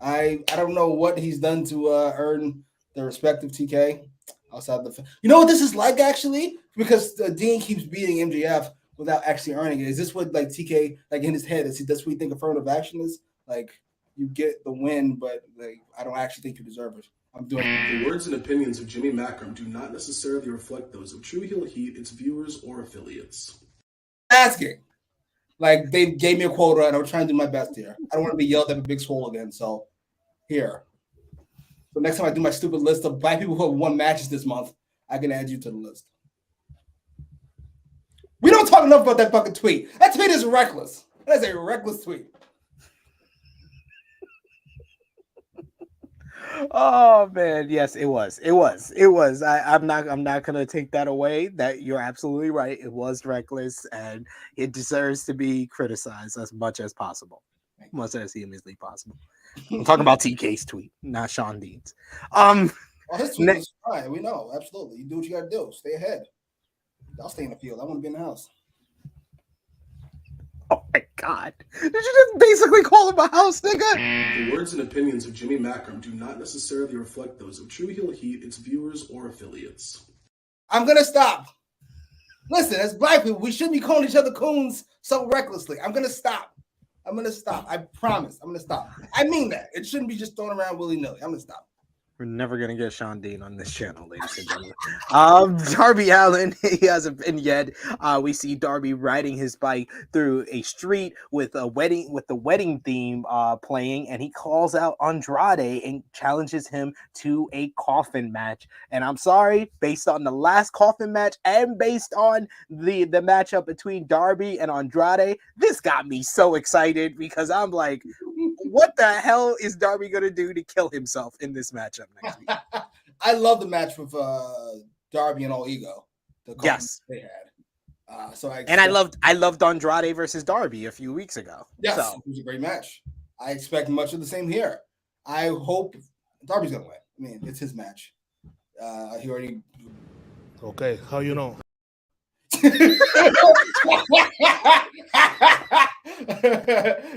S2: I don't know what he's done to earn the respect of TK. outside the. You know what this is like actually, because Dean keeps beating MJF without actually earning it. Is this what like TK like in his head? Is that's what you think affirmative action is? Like you get the win, but like I don't actually think you deserve it. I'm doing.
S3: The words and opinions of Jimmy Macram do not necessarily reflect those of True Heel Heat, its viewers, or affiliates.
S2: Asking. Like, they gave me a quota, and I'm trying to do my best here. I don't want to be yelled at a big swole again, so here. So next time I do my stupid list of black people who have won matches this month, I can add you to the list. We don't talk enough about that fucking tweet. That tweet is reckless. That is a reckless tweet.
S1: Oh man, yes, it was. I'm not gonna take that away. That you're absolutely right. It was reckless, and it deserves to be criticized as much as possible, much as humanly possible. I'm talking about TK's tweet, not Shawn Dean's.
S2: Oh, his tweet was fine. We know, absolutely. You do what you gotta do. Stay ahead. I'll stay in the field. I want to be in the house.
S1: Oh my God. Did you just basically call him a house nigga?
S3: The words and opinions of Jimmy Macram do not necessarily reflect those of True Heel Heat, its viewers, or affiliates.
S2: I'm going to stop. Listen, as black people, we shouldn't be calling each other coons so recklessly. I'm going to stop. I promise. I'm going to stop. I mean that. It shouldn't be just thrown around willy-nilly. I'm going to stop.
S1: We're never gonna get Shawn Dean on this channel, ladies and gentlemen. Darby Allin, he hasn't been yet. We see Darby riding his bike through a street with the wedding theme playing, and he calls out Andrade and challenges him to a coffin match. And I'm sorry, based on the last coffin match and based on the matchup between Darby and Andrade, this got me so excited because I'm like, what the hell is Darby gonna do to kill himself in this matchup next week?
S2: I love the match with Darby and All Ego.
S1: Yes,
S2: they had.
S1: I loved Andrade versus Darby a few weeks ago.
S2: Yes,
S1: so.
S2: it was a great match. I expect much of the same here. I hope Darby's gonna win. I mean, it's his match. He already.
S7: Okay, how you know?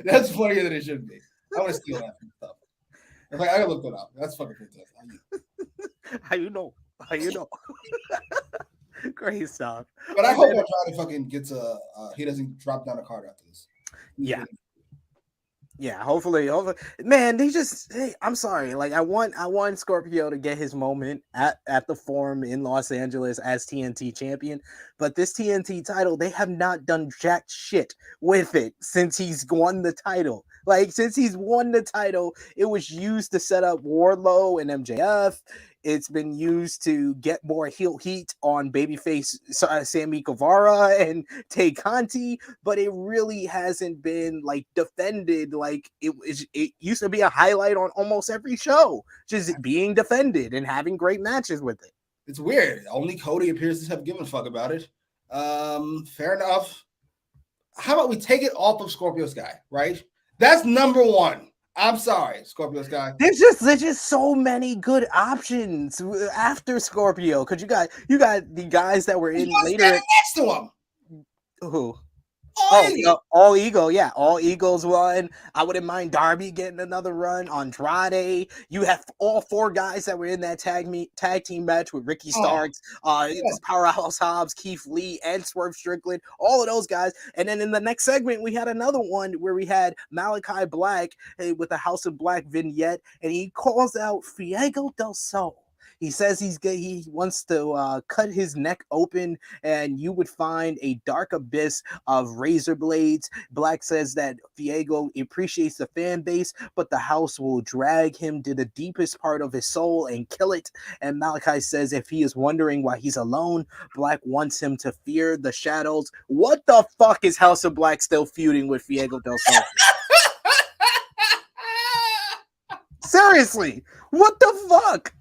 S2: That's funnier than it should be. I want to steal that from stuff. I gotta look that up. That's fucking fantastic.
S1: How you know? Great stuff.
S2: But I hope Andrade fucking gets he doesn't drop down a card after this.
S1: Yeah, hopefully, man. I'm sorry. Like, I want Scorpio to get his moment at the Forum in Los Angeles as TNT champion, but this TNT title, they have not done jack shit with it since he's won the title. Like, since he's won the title, it was used to set up Wardlow and MJF. It's been used to get more heel heat on babyface Sammy Guevara and Tay Conti, but it really hasn't been like defended like it used to be a highlight on almost every show, just being defended and having great matches with it.
S2: It's weird. Only Cody appears to have given a fuck about it. Fair enough. How about we take it off of Scorpio Sky, right? That's number one. I'm sorry, Scorpio Sky.
S1: There's just so many good options after Scorpio. Cause you got the guys that were in later
S2: next to him.
S1: Who? All Ego, yeah. All Eagles won. I wouldn't mind Darby getting another run. Andrade. You have all four guys that were in that tag team match with Ricky Starks, Powerhouse Hobbs, Keith Lee, and Swerve Strickland. All of those guys. And then in the next segment, we had another one where we had Malachi Black with a House of Black vignette, and he calls out Fuego del Sol. He says he wants to cut his neck open, and you would find a dark abyss of razor blades. Black says that Fuego appreciates the fan base, but the house will drag him to the deepest part of his soul and kill it. And Malachi says if he is wondering why he's alone, Black wants him to fear the shadows. What the fuck is House of Black still feuding with Fuego del Sol? Seriously, what the fuck?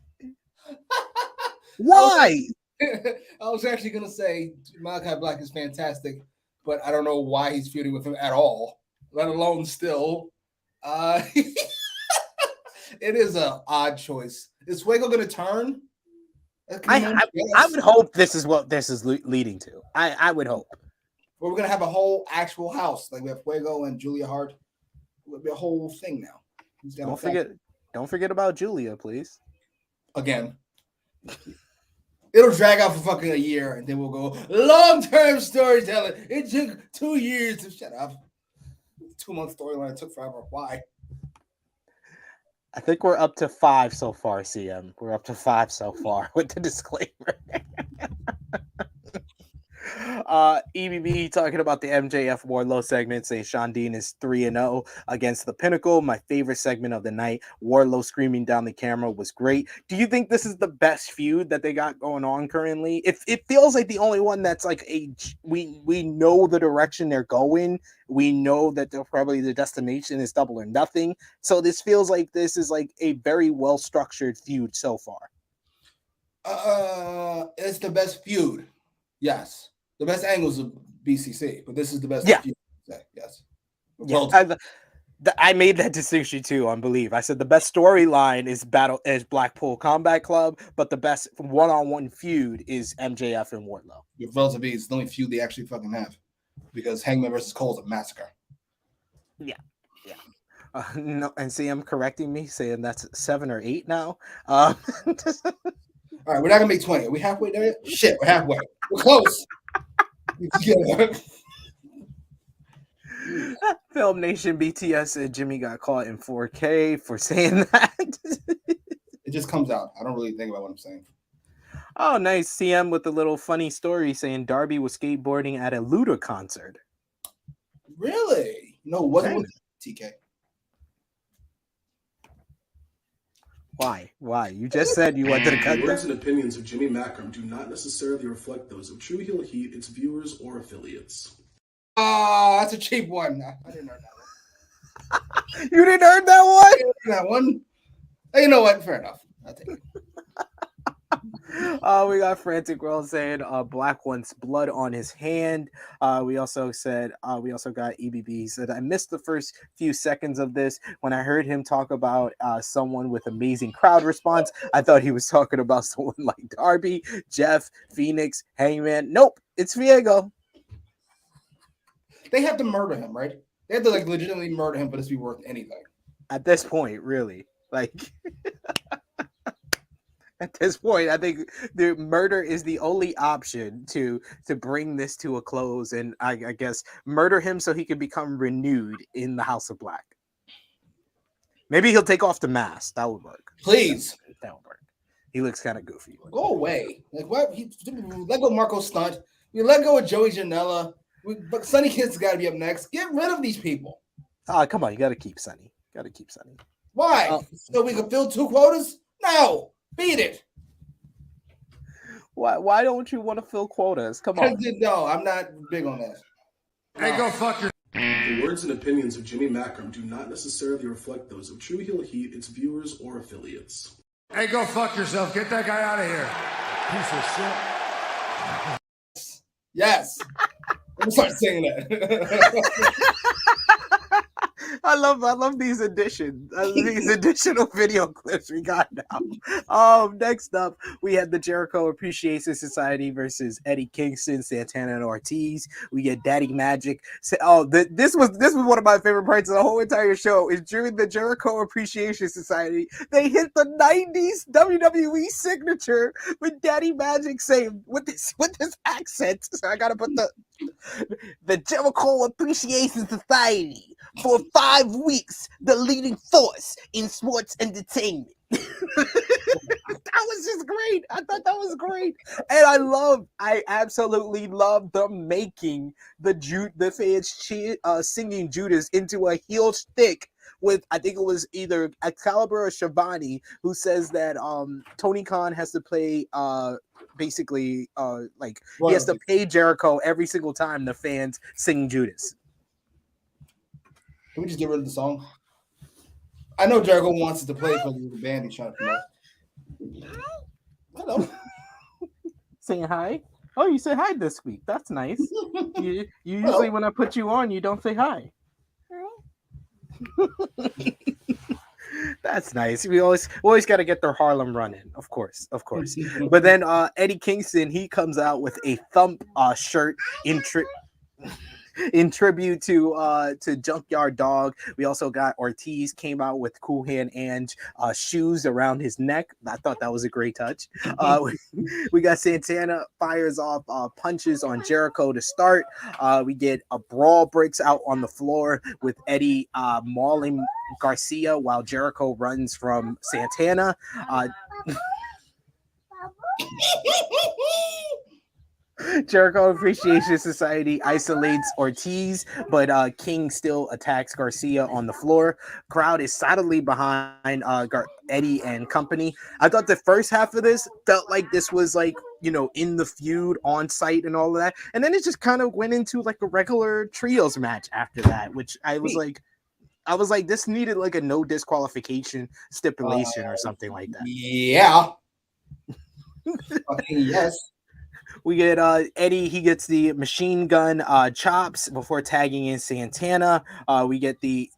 S1: Why?
S2: I was actually going to say Malachi Black is fantastic, but I don't know why he's feuding with him at all, let alone still. It is an odd choice. Is Fuego going to turn?
S1: I would hope this is what this is leading to. I would hope.
S2: Well, we're going to have a whole actual house. Like we have Fuego and Julia Hart. It'll be a whole thing now.
S1: Don't forget about Julia, please.
S2: Again. It'll drag out for fucking a year, and then we'll go long-term storytelling. It took 2 years to shut up. 2-month storyline took forever. Why?
S1: I think we're up to 5 so far, CM. We're up to 5 so far with the disclaimer. EBB talking about the MJF Wardlow segment, saying Shawn Dean is 3-0 against the Pinnacle. My favorite segment of the night. Wardlow screaming down the camera was great. Do you think this is the best feud that they got going on currently? It feels like the only one that's like we know the direction they're going. We know that they're probably the destination is Double or Nothing. So this feels like this is like a very well structured feud so far.
S2: It's the best feud. Yes. The best angles of BCC, but this is the best feud. Yes.
S1: Yeah, I made that distinction too on Believe. I said the best storyline is Blackpool Combat Club, but the best one-on-one feud is MJF and Wardlow.
S2: Relative is the only feud they actually fucking have, because Hangman versus Cole is a massacre.
S1: Yeah. No, and see, I'm correcting me, saying that's 7 or 8 now.
S2: All right, we're not gonna make 20. Are we halfway there? Shit, we're halfway. We're close.
S1: Film Nation BTS said Jimmy got caught in 4K for saying that.
S2: It just comes out. I don't really think about what I'm saying.
S1: Oh, nice. CM with a little funny story saying Darby was skateboarding at a Luda concert.
S2: Really? No, it wasn't with TK.
S1: Why? You just said you wanted to cut
S3: The words
S1: that.
S3: and opinions of Jimmy Macram do not necessarily reflect those of True Heel Heat, its viewers, or affiliates.
S2: That's a cheap one. I didn't hear that one.
S1: You didn't heard that one?
S2: I didn't hear that one. Hey, you know what? Fair enough. I'll take it.
S1: We got Frantic World saying Black wants blood on his hand. We also got EBB. He said, I missed the first few seconds of this. When I heard him talk about someone with amazing crowd response, I thought he was talking about someone like Darby, Jeff, Phoenix, Hangman. Nope, it's Viego.
S2: They have to murder him, right? They have to like legitimately murder him for this to be worth anything.
S1: At this point, really. Like at this point, I think the murder is the only option to bring this to a close, and I guess murder him so he can become renewed in the House of Black. Maybe he'll take off the mask. That would work.
S2: Please.
S1: That would work. He looks kind of goofy.
S2: Go away. Like what? Let go Marco Stunt. We let go of Joey Janela. But Sonny Kid's got to be up next. Get rid of these people.
S1: Come on, you got to keep Sonny.
S2: Why? So we can fill 2 quotas? No. Beat it.
S1: Why don't you want to fill quotas? Come on.
S2: No, I'm not big on that.
S6: Hey, go fuck your...
S3: The words and opinions of Jimmy Macram do not necessarily reflect those of True Heel Heat, its viewers, or affiliates.
S6: Hey, go fuck yourself. Get that guy out of here. Piece of shit.
S2: Yes. I'm start saying that.
S1: I love these additions. These additional video clips we got now. Next up, we had the Jericho Appreciation Society versus Eddie Kingston, Santana and Ortiz. We get Daddy Magic. This was one of my favorite parts of the whole entire show. Is during the Jericho Appreciation Society, they hit the 90s WWE signature with Daddy Magic saying with this accent. So I gotta put the Jericho Appreciation Society. For 5 weeks, the leading force in sports entertainment. That was just great. I thought that was great. And I absolutely love them making the fans singing Judas into a heel stick with, I think it was either Excalibur or Shivani, who says that Tony Khan has to play basically he has to pay Jericho every single time the fans sing Judas.
S2: Can we just get rid of the song? I know Jericho wants us to play because of the band he's trying to promote. Hello.
S1: Saying hi? Oh, you said hi this week. That's nice. You usually, when I put you on, you don't say hi. That's nice. We always got to get their Harlem running, of course. But then Eddie Kingston, he comes out with a thump shirt in tribute to Junkyard Dog. We also got Ortiz came out with Cool Hand and shoes around his neck. I thought that was a great touch. We got Santana fires off punches on Jericho to start. We get a brawl breaks out on the floor with Eddie mauling Garcia while Jericho runs from Santana. Jericho Appreciation Society isolates Ortiz, but King still attacks Garcia on the floor. Crowd is solidly behind Eddie and company. I thought the first half of this felt like this was like, you know, in the feud on site and all of that. And then it just kind of went into like a regular trios match after that, which I was like, this needed like a no disqualification stipulation or something like that.
S2: Yeah. Fucking yes.
S1: We get Eddie. He gets the machine gun chops before tagging in Santana. We get the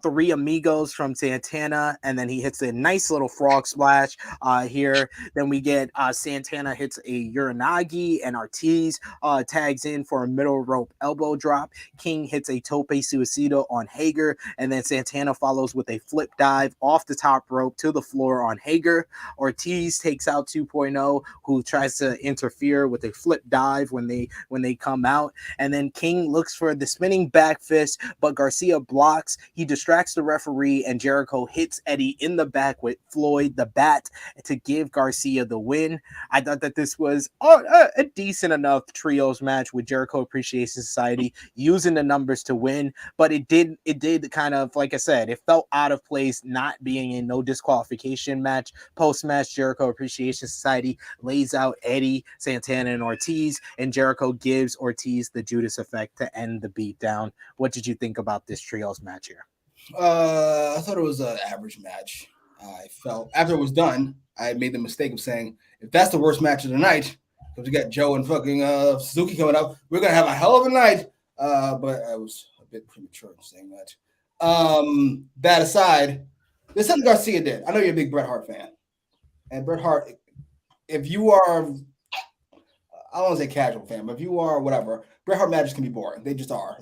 S1: three amigos from Santana, and then he hits a nice little frog splash here. Then we get Santana hits a Uranagi, and Ortiz tags in for a middle rope elbow drop. King hits a tope suicida on Hager, and then Santana follows with a flip dive off the top rope to the floor on Hager. Ortiz takes out 2.0, who tries to interfere with a flip dive when they come out, and then King looks for the spinning back fist, but Garcia blocks. He distracts the referee, and Jericho hits Eddie in the back with Floyd the Bat to give Garcia the win. I thought that this was a decent enough trios match with Jericho Appreciation Society using the numbers to win, but it did kind of, like I said, it felt out of place not being a no disqualification match. Post-match, Jericho Appreciation Society lays out Eddie, Santana, and Ortiz, and Jericho gives Ortiz the Judas effect to end the beatdown. What did you think about this trios match here?
S2: I thought it was an average match. I felt after it was done, I made the mistake of saying, if that's the worst match of the night, because we got Joe and fucking Suzuki coming up, we're gonna have a hell of a night. But I was a bit premature in saying that. That aside, there's something Garcia did. I know you're a big Bret Hart fan, and Bret Hart, if you are, I don't want to say casual fan, but if you are whatever, Bret Hart matches can be boring. They just are.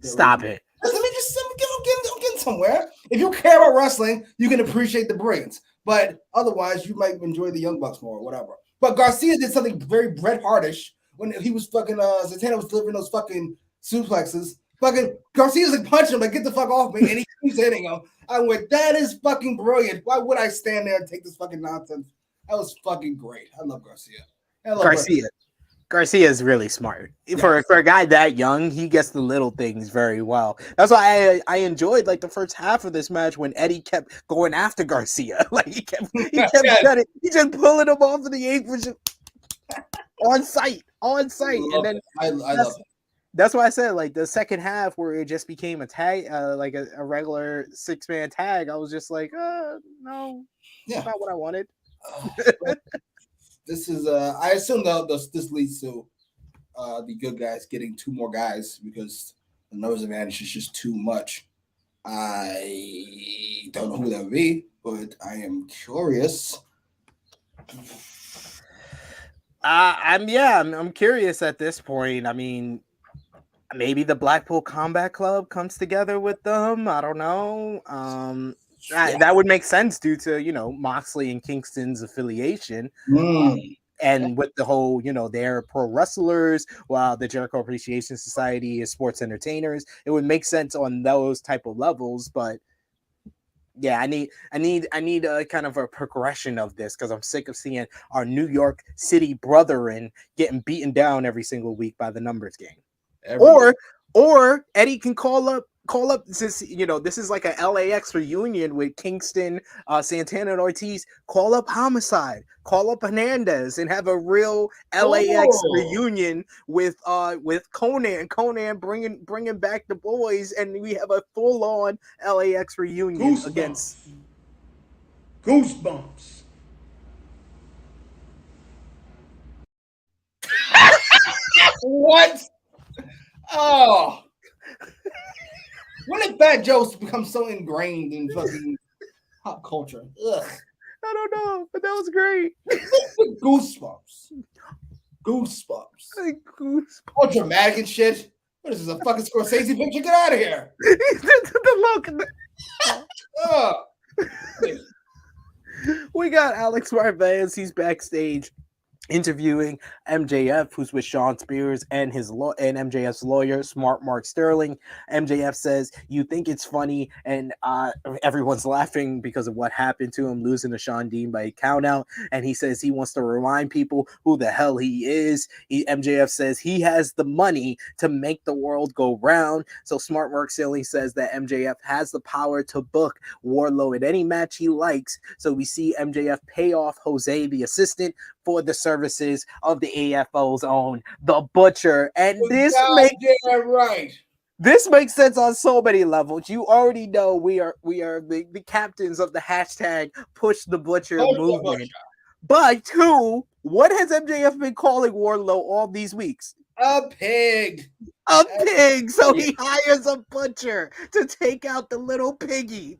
S1: Stop it.
S2: Let me just I'm getting somewhere. If you care about wrestling, you can appreciate the brilliance. But otherwise, you might enjoy the Young Bucks more or whatever. But Garcia did something very Bret Hartish when he was fucking Santana was delivering those fucking suplexes. Fucking Garcia's like punching him, like, get the fuck off me, and he keeps hitting him. I went, that is fucking brilliant. Why would I stand there and take this fucking nonsense? That was fucking great. I love Garcia.
S1: Garcia is really smart. Yes. For a guy that young, he gets the little things very well. That's why I enjoyed like the first half of this match when Eddie kept going after Garcia. Like he kept he just pulling him off of the apron on site. And then
S2: I love it.
S1: That's why I said like the second half where it just became a tag, like a regular 6-man tag. I was just like, no, that's not what I wanted.
S2: This is I assume this leads to the good guys getting 2 more guys because the numbers advantage is just too much. I don't know who that would be, but I am curious.
S1: I'm curious at this point. I mean, maybe the Blackpool Combat Club comes together with them. I don't know. That would make sense due to, you know, Moxley and Kingston's affiliation. And with the whole, you know, they're pro wrestlers while the Jericho Appreciation Society is sports entertainers. It would make sense on those type of levels. But yeah, I need a kind of a progression of this because I'm sick of seeing our New York City brethren getting beaten down every single week by the numbers game. Or Eddie can call up since, you know, this is like a LAX reunion with Kingston, Santana, and Ortiz. Call up Homicide, call up Hernandez, and have a real LAX reunion with Conan bringing back the boys, and we have a full on LAX reunion against
S6: Goosebumps.
S2: What? Oh. When did Fat Joe become so ingrained in fucking pop culture? Ugh.
S1: I don't know, but that was great.
S2: Goosebumps. All dramatic and shit. What is this, a fucking Scorsese picture? Get out of here.
S1: The look.
S2: Oh.
S1: We got Alex Marvez. He's backstage interviewing MJF, who's with Sean Spears and and MJF's lawyer, Smart Mark Sterling. MJF says, "You think it's funny," and everyone's laughing because of what happened to him, losing to Shawn Dean by a countout. And he says he wants to remind people who the hell he is. MJF says he has the money to make the world go round. So Smart Mark Sterling says that MJF has the power to book Wardlow in any match he likes. So we see MJF pay off Jose, the assistant, for the services of the AFO's own The Butcher. And this makes sense on so many levels. You already know we are the captains of the hashtag Push the Butcher movement. But two, what has MJF been calling Wardlow all these weeks?
S2: A pig.
S1: A pig. So he hires a butcher to take out the little piggy.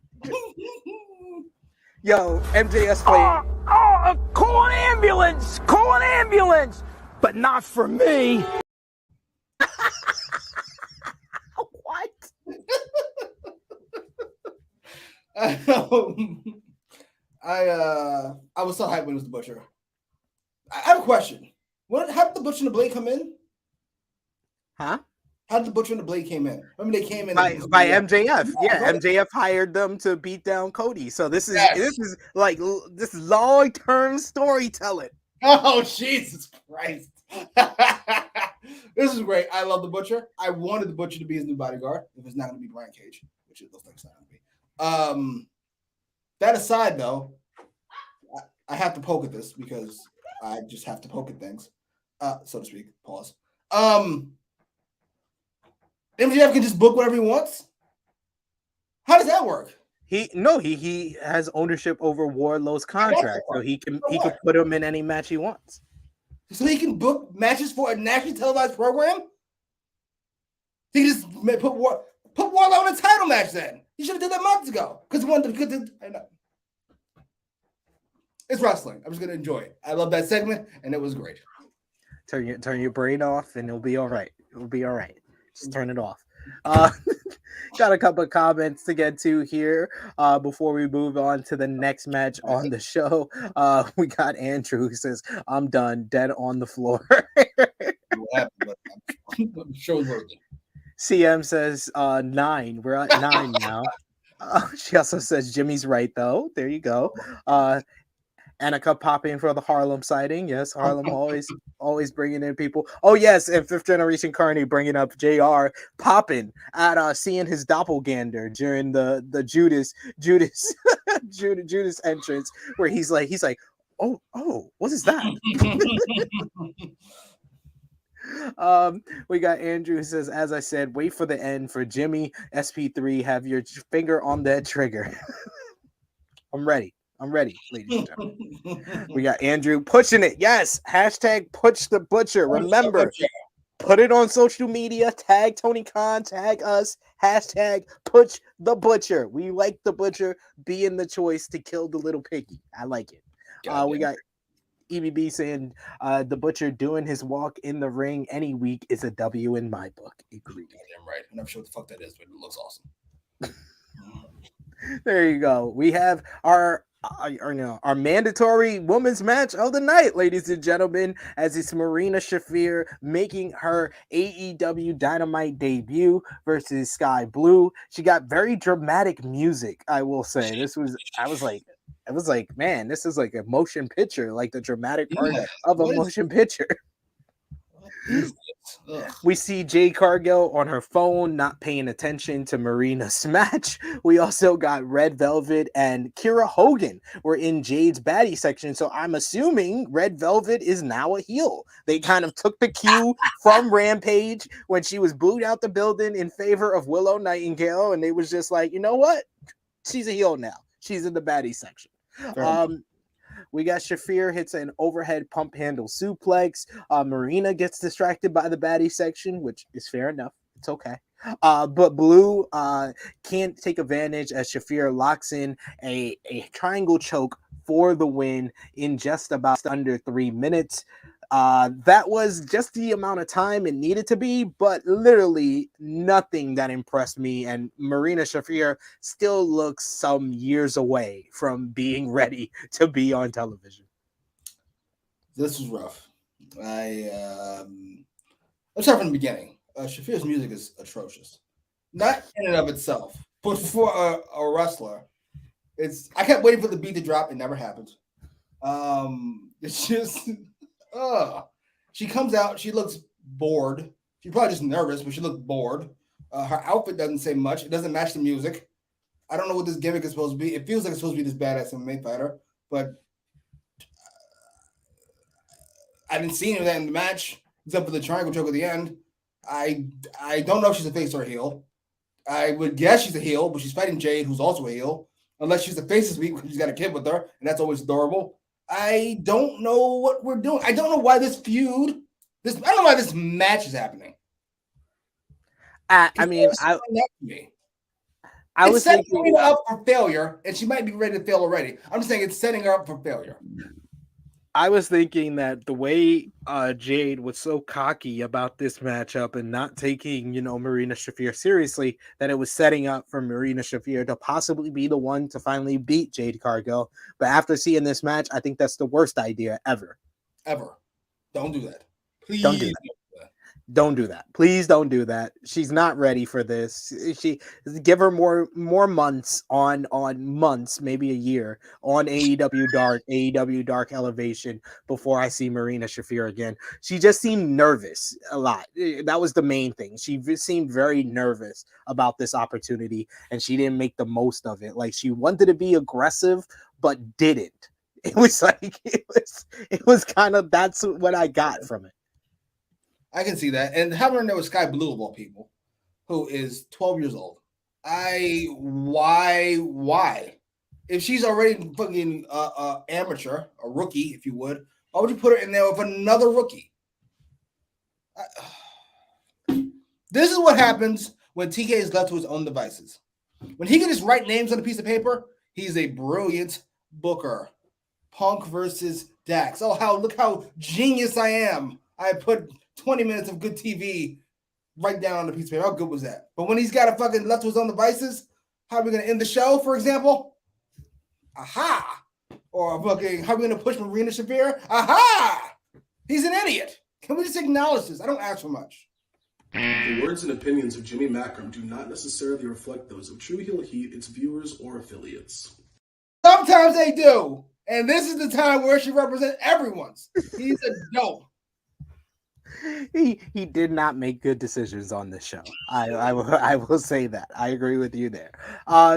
S1: Yo, MJF's playing.
S6: Call an ambulance! Call an ambulance! But not for me.
S1: What?
S2: I was so hyped when it was the Butcher. I have a question. How did the Butcher and the Blade come in?
S1: Huh?
S2: How did the Butcher and the Blade came in? I mean, they came in
S1: by MJF. Yeah, MJF hired them to beat down Cody. So this is long-term storytelling.
S2: Oh, Jesus Christ. This is great. I love the Butcher. I wanted the Butcher to be his new bodyguard if it's not going to be Brian Cage, which it looks like it's not going to be. That aside, though, I have to poke at this because I just have to poke at things, so to speak. Pause. MJF can just book whatever he wants? How does that work?
S1: He has ownership over Wardlow's contract, so he can put him in any match he wants.
S2: So he can book matches for a nationally televised program? He can just put Wardlow in a title match then. He should have did that months ago. Because he wanted to it's wrestling. I'm just gonna enjoy it. I love that segment, and it was great.
S1: Turn your brain off and it'll be all right. Just turn it off. Got a couple of comments to get to here before we move on to the next match on the show. We got Andrew who says, "I'm done, dead on the floor." CM says 9. We're at 9 now. She also says Jimmy's right though. There you go. Annika popping for the Harlem sighting. Yes, Harlem always bringing in people. Oh yes, and Fifth Generation Carney bringing up JR popping at seeing his doppelganger during the Judas Judas entrance where he's like, oh, what is that? We got Andrew who says, as I said, wait for the end for Jimmy SP3. Have your finger on that trigger. I'm ready, ladies and gentlemen. We got Andrew pushing it. Yes, hashtag push the butcher. Remember, put it on social media. Tag Tony Khan, tag us. Hashtag push the butcher. We like the butcher being the choice to kill the little piggy. I like it. We got EBB saying the butcher doing his walk in the ring any week is a W in my book. Agreed.
S2: I'm right. I'm not sure what the fuck that is, but it looks awesome.
S1: There you go. We have our mandatory women's match of the night, ladies and gentlemen, as it's Marina Shafir making her AEW Dynamite debut versus Sky Blue. She got very dramatic music, I will say. I was like, man, this is like a motion picture, like the dramatic part of a motion picture. We see Jade Cargill on her phone, not paying attention to Marina's match. We also got Red Velvet and Kira Hogan were in Jade's baddie section. So I'm assuming Red Velvet is now a heel. They kind of took the cue from Rampage when she was booed out the building in favor of Willow Nightingale. And they was just like, you know what? She's a heel now. She's in the baddie section. We got Shafir hits an overhead pump handle suplex. Marina gets distracted by the baddie section, which is fair enough. It's okay. But Blue can't take advantage as Shafir locks in a triangle choke for the win in just about under 3 minutes. That was just the amount of time it needed to be, but literally nothing that impressed me. And Marina Shafir still looks some years away from being ready to be on television.
S2: This was rough. Let's start from the beginning. Shafir's music is atrocious. Not in and of itself, but for a wrestler, I kept waiting for the beat to drop. It never happened. It's just, she comes out. She looks bored. She's probably just nervous, but she looked bored. Her outfit doesn't say much. It doesn't match the music. I don't know what this gimmick is supposed to be. It feels like it's supposed to be this badass MMA fighter, but I didn't see any of that in the match, except for the triangle choke at the end. I don't know if she's a face or a heel. I would guess she's a heel, but she's fighting Jade, who's also a heel. Unless she's a face this week because she's got a kid with her, and that's always adorable. I don't know what we're doing. I don't know why this feud, I don't know why this match is happening.
S1: I was
S2: setting her up for failure, and she might be ready to fail already. I'm just saying it's setting her up for failure.
S1: I was thinking that the way Jade was so cocky about this matchup and not taking, Marina Shafir seriously, that it was setting up for Marina Shafir to possibly be the one to finally beat Jade Cargill. But after seeing this match, I think that's the worst idea ever.
S2: Ever. Don't do that. Please
S1: don't do that. Don't do that. Please don't do that. She's not ready for this. She give her more months on months, maybe a year on AEW Dark Elevation before I see Marina Shafir again. She just seemed nervous a lot. That was the main thing. She seemed very nervous about this opportunity, and she didn't make the most of it. Like, she wanted to be aggressive, but didn't. It was like it was kind of, that's what I got from it.
S2: I can see that. And having her there with Sky Blue of all people, who is 12 years old. Why? If she's already fucking amateur, a rookie, if you would, why would you put her in there with another rookie? This is what happens when TK is left to his own devices. When he can just write names on a piece of paper, he's a brilliant booker. Punk versus Dax. Look how genius I am. I put 20 minutes of good TV right down on the piece of paper. How good was that? But when he's got a fucking left to his own devices, how are we going to end the show, for example? Aha! Or fucking, how are we going to push Marina Shafir? Aha! He's an idiot. Can we just acknowledge this? I don't ask for much.
S3: The words and opinions of Jimmy Macram do not necessarily reflect those of True Heel Heat, its viewers, or affiliates.
S2: Sometimes they do. And this is the time where it should represent everyone's. He's a dope.
S1: He did not make good decisions on this show. I will say that. I agree with you there.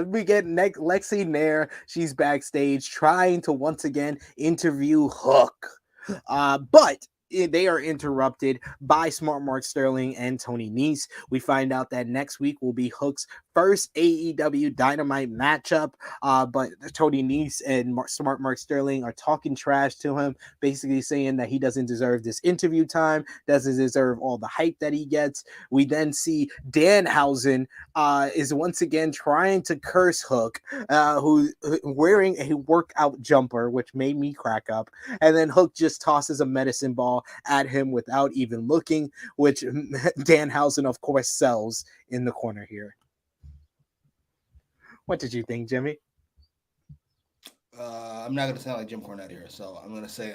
S1: We get Lexi Nair. She's backstage trying to once again interview Hook. But they are interrupted by Smart Mark Sterling and Tony Nese. We find out that next week will be Hook's first AEW Dynamite matchup, but Tony Nese and Smart Mark Sterling are talking trash to him, basically saying that he doesn't deserve this interview time, doesn't deserve all the hype that he gets. We then see Danhausen is once again trying to curse Hook, who's wearing a workout jumper, which made me crack up, and then Hook just tosses a medicine ball at him without even looking, which Danhausen, of course, sells in the corner here. What did you think, Jimmy?
S2: I'm not going to sound like Jim Cornette here, so I'm going to say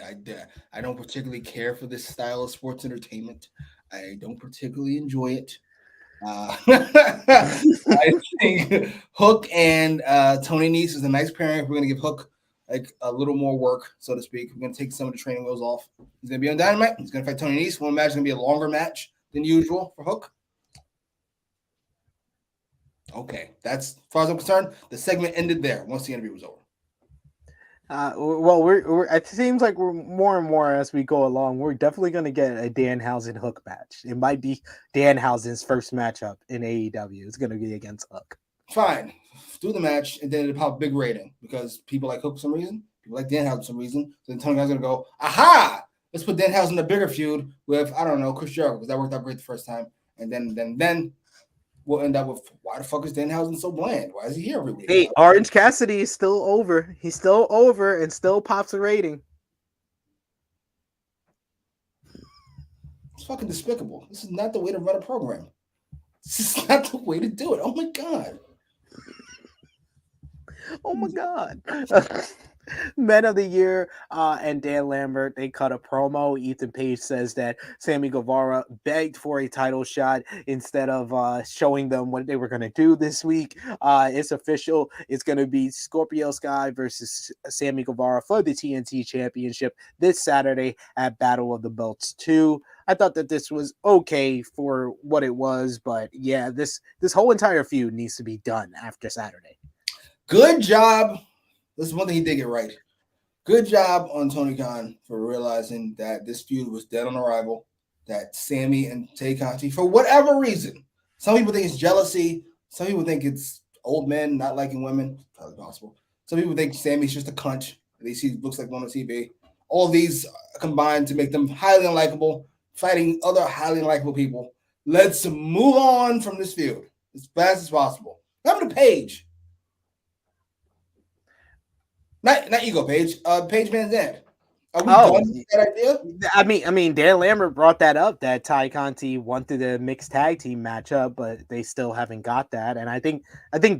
S2: I don't particularly care for this style of sports entertainment. I don't particularly enjoy it. I think Hook and Tony Nese is a nice pairing. We're going to give Hook like a little more work, so to speak. We're going to take some of the training wheels off. He's going to be on Dynamite. He's going to fight Tony Nese. We'll imagine it's going to be a longer match than usual for Hook. Okay, that's as far as I'm concerned. The segment ended there once the interview was over.
S1: Well, we're it seems like we're more and more as we go along. We're definitely going to get a Danhausen Hook match. It might be Danhausen's first matchup in AEW. It's going to be against Hook.
S2: Fine, do the match, and then it'll pop big rating because people like Hook for some reason, people like Danhausen for some reason. So then Tony Khan's going to go, aha! Let's put Danhausen in a bigger feud with, I don't know, Chris Jericho, because that worked out great the first time. And then we'll end up with, why the fuck is Danhausen so bland? Why is he here every week?
S1: Hey, Orange Cassidy is still over. He's still over and still pops a rating.
S2: fucking despicable. This is not the way to run a program. This is not the way to do it. Oh my god.
S1: Oh my god. Men of the Year and Dan Lambert, they cut a promo. Ethan Page says that Sammy Guevara begged for a title shot instead of showing them what they were going to do this week. It's official. It's going to be Scorpio Sky versus Sammy Guevara for the TNT Championship this Saturday at Battle of the Belts 2. I thought that this was okay for what it was, but yeah, this whole entire feud needs to be done after Saturday.
S2: Good job. This is one thing he did get right. Good job on Tony Khan for realizing that this feud was dead on arrival, that Sammy and Tay Conti, for whatever reason, some people think it's jealousy, some people think it's old men not liking women, probably possible. Some people think Sammy's just a cunt. At least he looks like one on TV. All these combined to make them highly unlikable, fighting other highly unlikable people. Let's move on from this feud as fast as possible. Come to Paige. Not Ego Page, Paige Van Zandt. Are we done with that idea?
S1: I mean, Dan Lambert brought that up that Ty Conti wanted a mixed tag team matchup, but they still haven't got that. And I think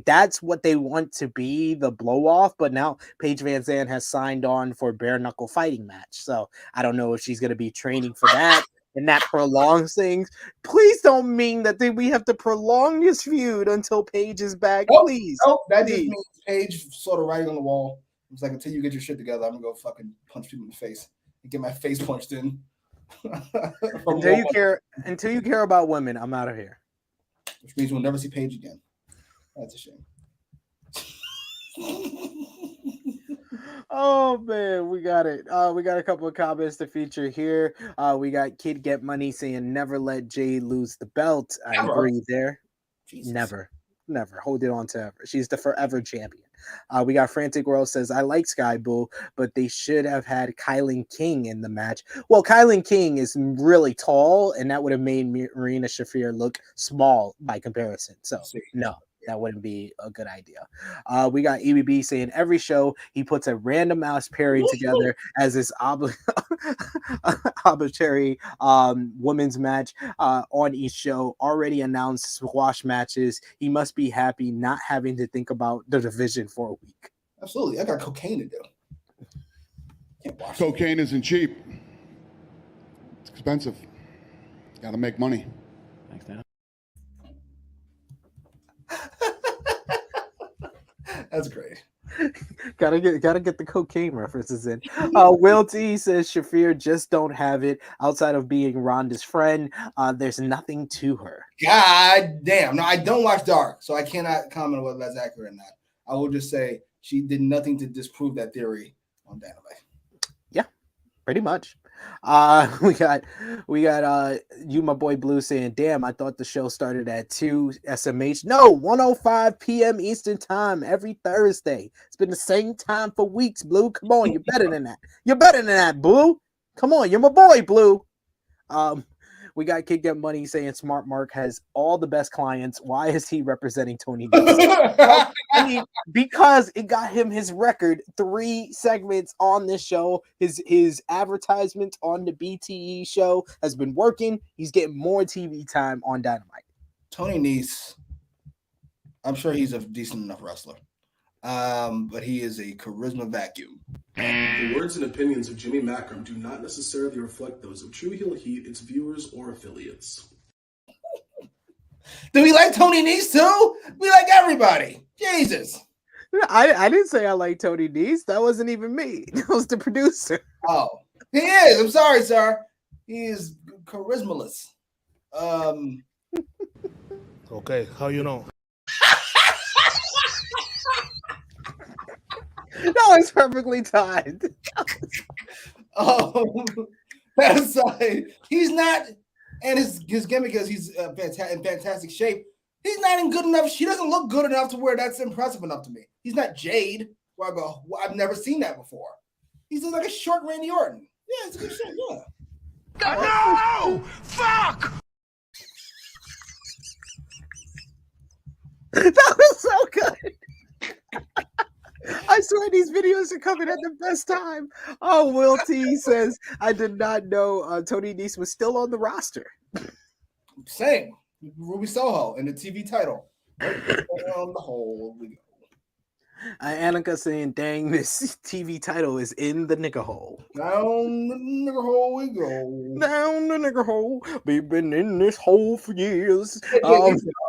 S1: that's what they want to be the blow off. But now Paige Van Zandt has signed on for bare knuckle fighting match, so I don't know if she's going to be training for that. And that prolongs things. Please don't mean that we have to prolong this feud until Paige is back. Please.
S2: Oh, that just means Paige sort of writing on the wall. It's like, until you get your shit together, I'm gonna go fucking punch people in the face and get my face punched in.
S1: Until you care about women, I'm out of here.
S2: Which means we'll never see Paige again. That's a shame.
S1: Oh man, we got it. We got a couple of comments to feature here. We got Kid Get Money saying never let Jade lose the belt. I agree there. Jesus. Never hold it on to ever. She's the forever champion. We got Frantic World says, I like Sky Bull, but they should have had Kylan King in the match. Well, Kylan King is really tall, and that would have made Marina Shafir look small by comparison. So, no, that wouldn't be a good idea. We got EBB saying every show he puts a random ass pairing together as this arbitrary women's match on each show. Already announced squash matches. He must be happy not having to think about the division for a week.
S2: Absolutely. I got cocaine to do. Can't watch
S8: cocaine isn't cheap. It's expensive. Got to make money.
S1: Thanks, Dan.
S2: That's great.
S1: gotta get the cocaine references in. Will T says Shafir just don't have it outside of being Rhonda's friend. There's nothing to her.
S2: God damn. No, I don't watch Dark, so I cannot comment on whether that's accurate or not. I will just say she did nothing to disprove that theory on Dynamite.
S1: Yeah, pretty much. We got you, my boy Blue, saying, damn, I thought the show started at 2 SMH. No, 1:05 p.m. Eastern time every Thursday. It's been the same time for weeks, Blue. Come on, you're better than that. You're better than that, Blue. Come on, you're my boy, Blue. We got Kid Get Money saying Smart Mark has all the best clients. Why is he representing Tony Nese? Well, I mean, because it got him his record 3 segments on this show. His advertisement on the BTE show has been working. He's getting more TV time on Dynamite.
S2: Tony Nese, I'm sure he's a decent enough wrestler, but he is a charisma vacuum.
S3: The words and opinions of Jimmy Macram do not necessarily reflect those of True Heel Heat, its viewers, or affiliates.
S2: Do we like Tony Nese too? We like everybody. Jesus.
S1: I didn't say I like Tony Nese. That wasn't even me. That was the producer.
S2: Oh, he is. I'm sorry, sir. He is charismaless.
S7: Okay, how you know?
S1: That was perfectly timed.
S2: That's like, he's not, and his gimmick is he's in fantastic shape. He's not in good enough. She doesn't look good enough to where that's impressive enough to me. He's not Jade, where I go, well, I've never seen that before. He's just like a short Randy Orton. Yeah, it's a good shit. Yeah.
S6: No! Fuck!
S1: That was so good. I swear these videos are coming at the best time. Oh, Will T says, I did not know Tony Nese was still on the roster.
S2: Same. Ruby Soho in the TV title. Right down the hole we go.
S1: Annika saying, dang, this TV title is in the nigger hole.
S2: Down the nigger hole we go.
S1: Down the nigger hole. We've been in this hole for years.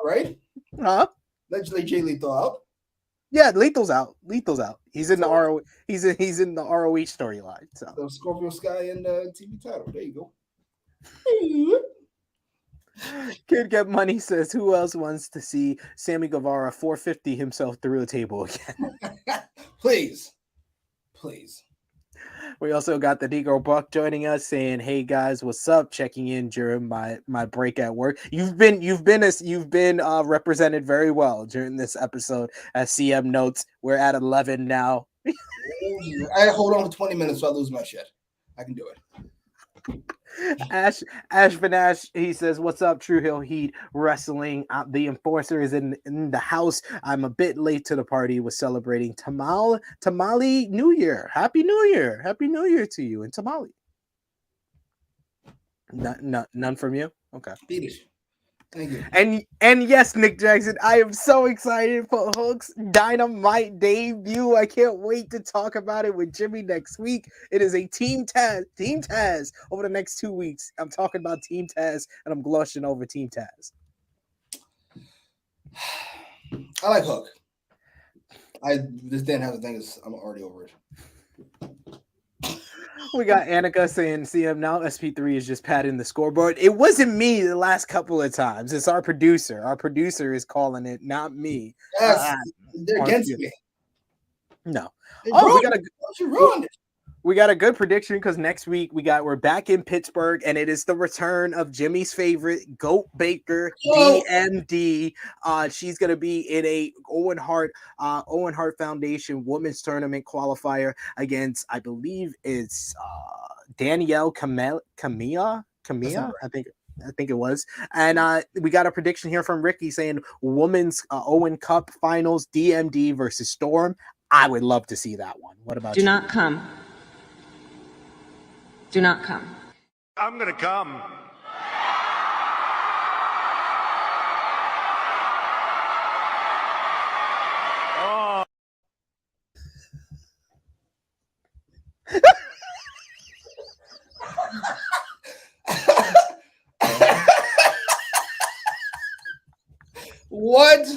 S2: Right?
S1: Huh?
S2: Legendary Jay Lethal out.
S1: Yeah, Lethal's out. Lethal's out. He's in the ROH. He's in the ROH storyline. So
S2: Scorpio Sky and the TV title. There you go.
S1: Kid Get Money says, who else wants to see Sammy Guevara 450 himself through a table again?
S2: Please.
S1: We also got the Negro Buck joining us saying, hey guys, what's up? Checking in during my break at work. You've been represented very well during this episode. As CM notes, we're at 11 now.
S2: I hold on for 20 minutes so I lose my shit. I can do it.
S1: Ash Vanash, he says, what's up, True Hill Heat Wrestling? The Enforcer is in the house. I'm a bit late to the party. Was celebrating Tamale New Year. Happy New Year. Happy New Year to you and Tamale. None from you? Okay.
S2: Beat it. Thank you.
S1: And yes, Nick Jackson, I am so excited for Hook's Dynamite debut. I can't wait to talk about it with Jimmy next week. It is a Team Taz over the next 2 weeks. I'm talking about Team Taz, and I'm blushing over Team Taz.
S2: I like Hook. This Dan has a thing is I'm already over it.
S1: We got Annika saying, CM, now SP3 is just patting the scoreboard. It wasn't me the last couple of times. It's our producer. Our producer is calling it, not me.
S2: Yes, they're against me.
S1: No.
S2: You ruined it.
S1: We got a good prediction because next week we're back in Pittsburgh, and it is the return of Jimmy's favorite, Goat Baker, DMD. She's gonna be in a Owen Hart Foundation Women's Tournament qualifier against, I believe it's Danielle Camilla. I think it was. And we got a prediction here from Ricky saying Women's Owen Cup Finals, DMD versus Storm. I would love to see that one. What about you?
S9: Do not come. Do not come.
S4: I'm gonna come. Oh.
S2: What?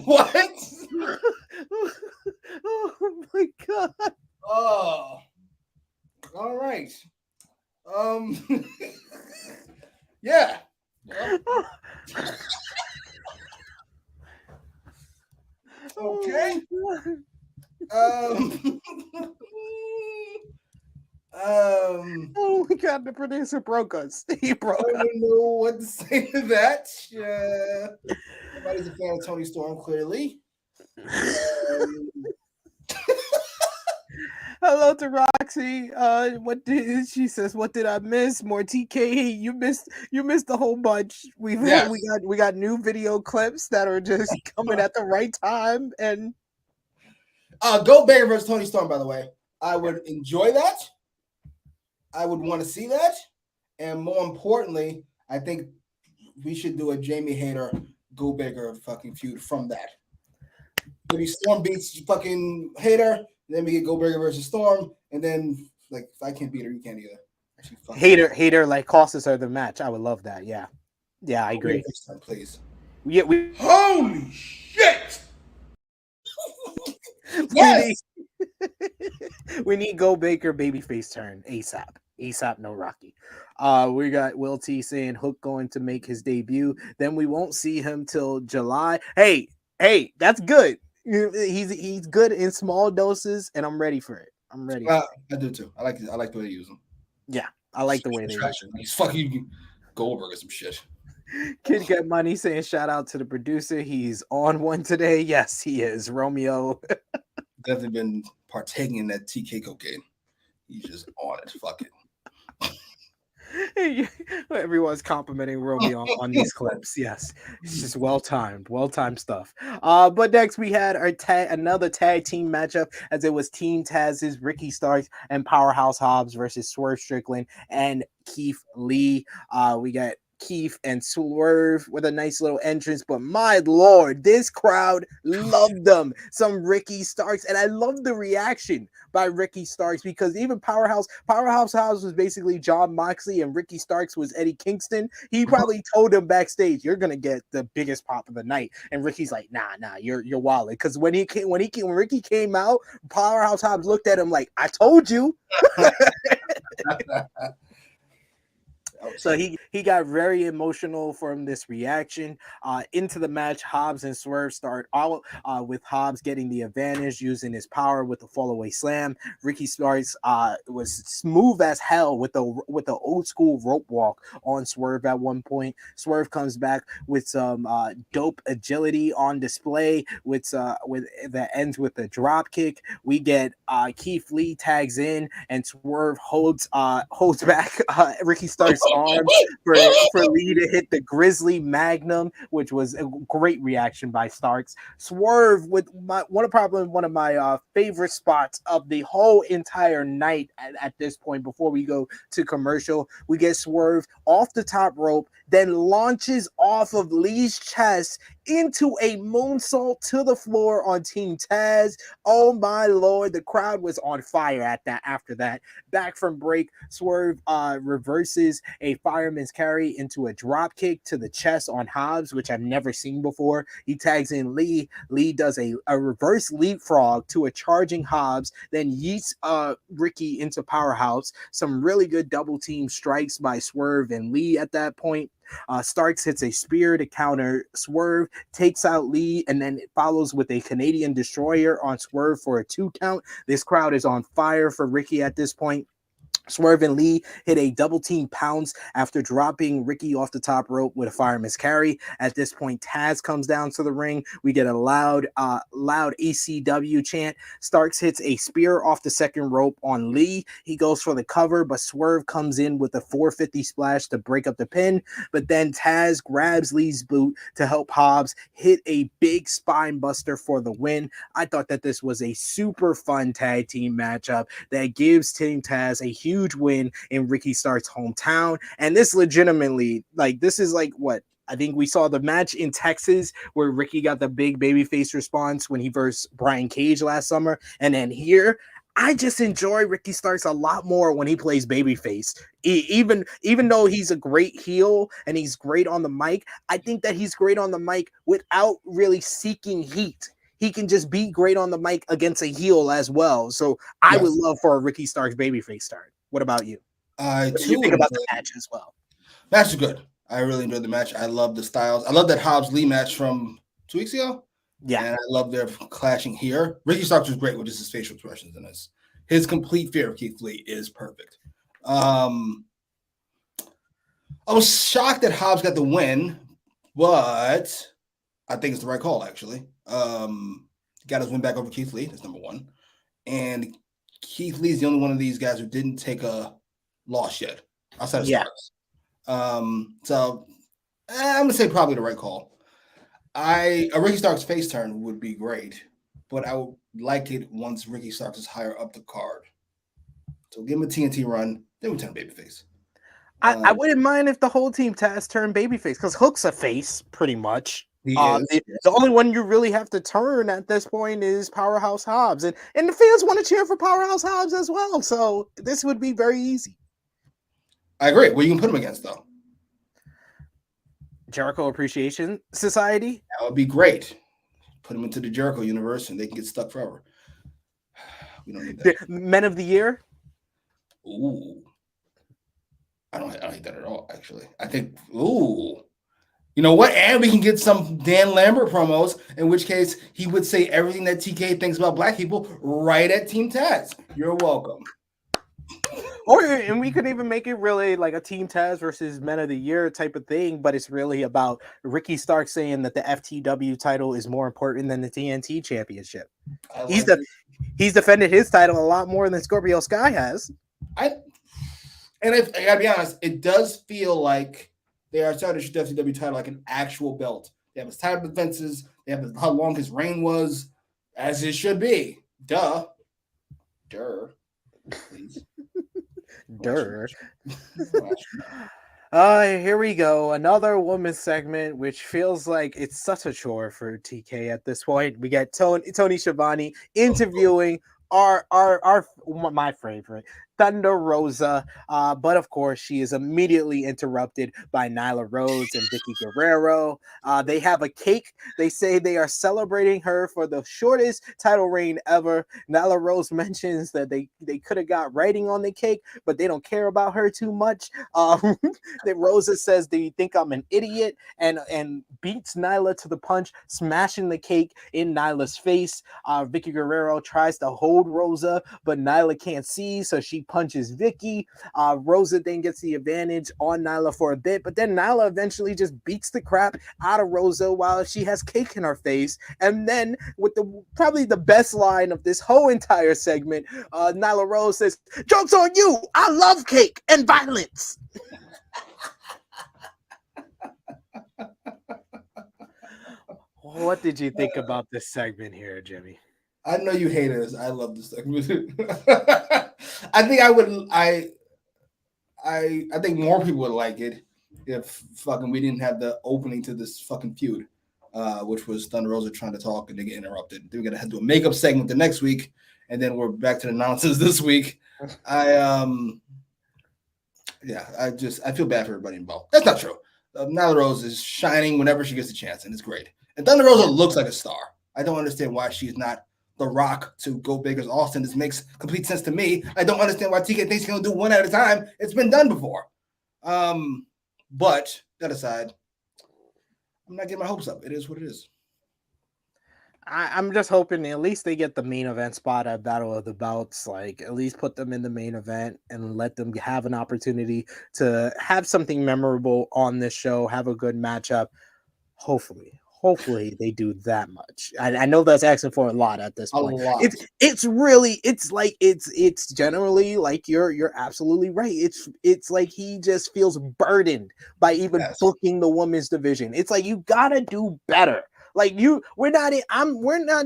S2: What?
S1: Oh my god.
S2: Oh. All right. Yeah. Okay.
S1: Oh my god, the producer broke us. He broke us.
S2: I don't know what to say to that. Nobody's a fan of Tony Storm, clearly.
S1: Hello to Roxy. She says? What did I miss? More TK. You missed a whole bunch. We got new video clips that are just coming at the right time. And
S2: Goat Baker versus Tony Storm, by the way. I would enjoy that. I would want to see that. And more importantly, I think we should do a Jamie Hayter Goat Baker fucking feud from that. Maybe Storm beats fucking Hayter. Then we get Goat Baker versus Storm, and then like if I can't beat her, you can't either. Actually,
S1: Hayter like costs her the match. I would love that. Yeah, I agree.
S2: Next time, please.
S1: We
S2: holy shit!
S1: Yes! We need Goat Baker babyface turn ASAP. ASAP, no Rocky. We got Will T saying Hook going to make his debut. Then we won't see him till July. Hey, that's good. He's good in small doses, and I'm ready for it. I'm ready.
S2: I do too. I like the way they use him.
S1: Yeah, I like the way they use him.
S2: He's fucking Goldberg or some shit.
S1: Kid Get Money saying shout out to the producer. He's on one today. Yes, he is. Romeo.
S2: Definitely been partaking in that TK cocaine. He's just on it. Fuck it.
S1: Everyone's complimenting Romy on these clips. Yes, it's just well timed stuff. But next we had our another tag team matchup, as it was Team Taz's Ricky Starks and Powerhouse Hobbs versus Swerve Strickland and Keith Lee. We got Keith and Swerve with a nice little entrance, but my lord, this crowd loved them. Some Ricky Starks, and I love the reaction by Ricky Starks, because even Powerhouse Hobbs was basically John Moxley and Ricky Starks was Eddie Kingston. He probably told him backstage, "You're gonna get the biggest pop of the night," and Ricky's like, "Nah, you're wallet." Because when Ricky came out, Powerhouse Hobbs looked at him like, "I told you." So he got very emotional from this reaction. Into the match, Hobbs and Swerve start out with Hobbs getting the advantage using his power with the fallaway slam. Ricky Starks was smooth as hell with the old school rope walk on Swerve at one point. Swerve comes back with some dope agility on display with that ends with a drop kick. We get Keith Lee tags in, and Swerve holds back Ricky Starks' arms for Lee to hit the Grizzly Magnum, which was a great reaction by Starks. Swerve with one of my favorite spots of the whole entire night at this point. Before we go to commercial, we get Swerve off the top rope, then launches off of Lee's chest into a moonsault to the floor on Team Taz. Oh my lord, the crowd was on fire after that. Back from break, Swerve reverses a fireman's carry into a drop kick to the chest on Hobbs, which I've never seen before. He tags in Lee. Lee does a reverse leapfrog to a charging Hobbs, then yeets Ricky into Powerhouse. Some really good double team strikes by Swerve and Lee at that point. Starks hits a spear to counter Swerve, takes out Lee, and then it follows with a Canadian Destroyer on Swerve for a 2 count. This crowd is on fire for Ricky at this point. Swerve and Lee hit a double team pounce after dropping Ricky off the top rope with a fireman's carry. At this point, Taz comes down to the ring. We get a loud ECW chant. Starks hits a spear off the second rope on Lee. He goes for the cover, but Swerve comes in with a 450 splash to break up the pin. But then Taz grabs Lee's boot to help Hobbs hit a big spine buster for the win. I thought that this was a super fun tag team matchup that gives Team Taz a huge win in Ricky Starks' hometown. And this legitimately, this is what I think we saw the match in Texas where Ricky got the big babyface response when he versed Brian Cage last summer. And then here, I just enjoy Ricky Starks a lot more when he plays babyface. Even though he's a great heel and he's great on the mic, I think that he's great on the mic without really seeking heat. He can just be great on the mic against a heel as well. So I would love for a Ricky Starks babyface start. What about you? What do you think about the match as well?
S2: Match is good. I really enjoyed the match. I love the styles. I love that Hobbs Lee match from 2 weeks ago.
S1: Yeah.
S2: And I love their clashing here. Ricky Starks was great with just his facial expressions in this. His complete fear of Keith Lee is perfect. I was shocked that Hobbs got the win, but I think it's the right call, actually. Got his win back over Keith Lee. That's number one. And Keith Lee's the only one of these guys who didn't take a loss yet outside of Starks. So I'm gonna say probably the right call. A Ricky Starks face turn would be great, but I would like it once Ricky Starks is higher up the card. So give him a TNT run, then we turn babyface.
S1: I wouldn't mind if the whole team Taz turned babyface, because Hook's a face pretty much. The only one you really have to turn at this point is Powerhouse Hobbs, and the fans want to cheer for Powerhouse Hobbs as well. So this would be very easy.
S2: I agree. What are you gonna put him against, though?
S1: Jericho Appreciation Society.
S2: That would be great. Put him into the Jericho universe, and they can get stuck forever. We don't need that.
S1: The Men of the Year.
S2: Ooh, I don't hate that at all. Actually, I think. Ooh. You know what? And we can get some Dan Lambert promos, in which case he would say everything that TK thinks about black people right at Team Taz. You're welcome.
S1: And we could even make it really like a Team Taz versus Men of the Year type of thing, but it's really about Ricky Starks saying that the FTW title is more important than the TNT Championship. He's defended his title a lot more than Scorpio Sky has.
S2: And if I gotta be honest, it does feel like they are starting to shoot WCW title like an actual belt. They have his title defenses. They have how long his reign was, as it should be. Duh. Please.
S1: Here we go. Another women's segment, which feels like it's such a chore for TK at this point. We get Tony Schiavone interviewing my favorite, Thunder Rosa, but of course she is immediately interrupted by Nyla Rose and Vicky Guerrero. They have a cake. They say they are celebrating her for the shortest title reign ever. Nyla Rose mentions that they could have got writing on the cake, but they don't care about her too much. That Rosa says, "Do you think I'm an idiot?" and beats Nyla to the punch, smashing the cake in Nyla's face. Vicky Guerrero tries to hold Rosa, but Nyla can't see, so she punches Vicky. Rosa then gets the advantage on Nyla for a bit, but then Nyla eventually just beats the crap out of Rosa while she has cake in her face. And then with probably the best line of this whole entire segment, Nyla Rose says, "Joke's on you! I love cake and violence." What did you think about this segment here, Jimmy?
S2: I know you hate us. I love this segment. I think I would. I think more people would like it if fucking we didn't have the opening to this fucking feud, which was Thunder Rosa trying to talk and they get interrupted. We're gonna have to do a makeup segment the next week, and then we're back to the nonsense this week. I feel bad for everybody involved. That's not true. Nyla Rose is shining whenever she gets a chance, and it's great. And Thunder Rosa looks like a star. I don't understand why she's not The Rock to Go Baker's Austin. This makes complete sense to me. I don't understand why TK thinks he's going to do one at a time. It's been done before. But that aside, I'm not getting my hopes up. It is what it is.
S1: I'm just hoping at least they get the main event spot at Battle of the Belts. Like, at least put them in the main event and let them have an opportunity to have something memorable on this show, have a good matchup. Hopefully they do that much. I know that's asking for a lot at this point. It's generally like you're absolutely right. It's like he just feels burdened by even booking the women's division. It's like you gotta do better. Like we're not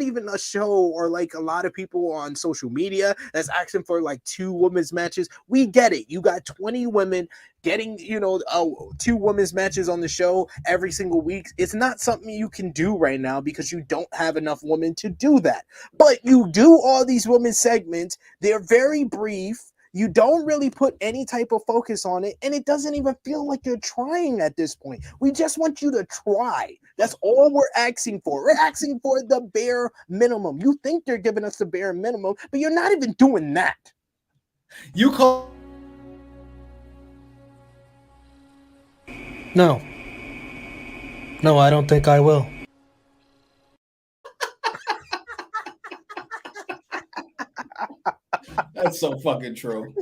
S1: even a show or like a lot of people on social media that's asking for like 2 women's matches. We get it. You got 20 women getting, 2 women's matches on the show every single week. It's not something you can do right now because you don't have enough women to do that. But you do all these women's segments. They're very brief. You don't really put any type of focus on it, and it doesn't even feel like you're trying at this point. We just want you to try. That's all we're asking for. We're asking for the bare minimum. You think you're giving us the bare minimum, but you're not even doing that.
S2: You call...
S9: No, I don't think I will.
S2: That's so fucking true.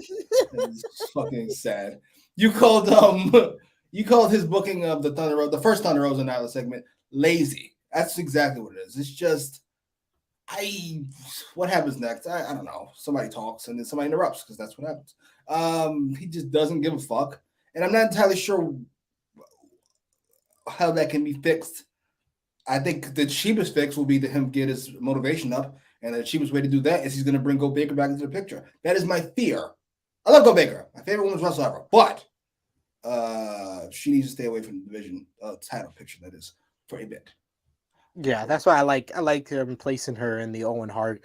S2: It's fucking sad. You called his booking of the Thunder Rosa, the first Thunder Rosa and Nyla segment, lazy. That's exactly what it is. It's just what happens next? I don't know. Somebody talks and then somebody interrupts because that's what happens. He just doesn't give a fuck. And I'm not entirely sure how that can be fixed. I think the cheapest fix will be to him get his motivation up. And the cheapest way to do that is he's going to bring Go Baker back into the picture. That is my fear. I love Go Baker, my favorite women's wrestler ever. But she needs to stay away from the division title picture, that is, for a bit.
S1: Yeah, that's why I like him placing her in the Owen Hart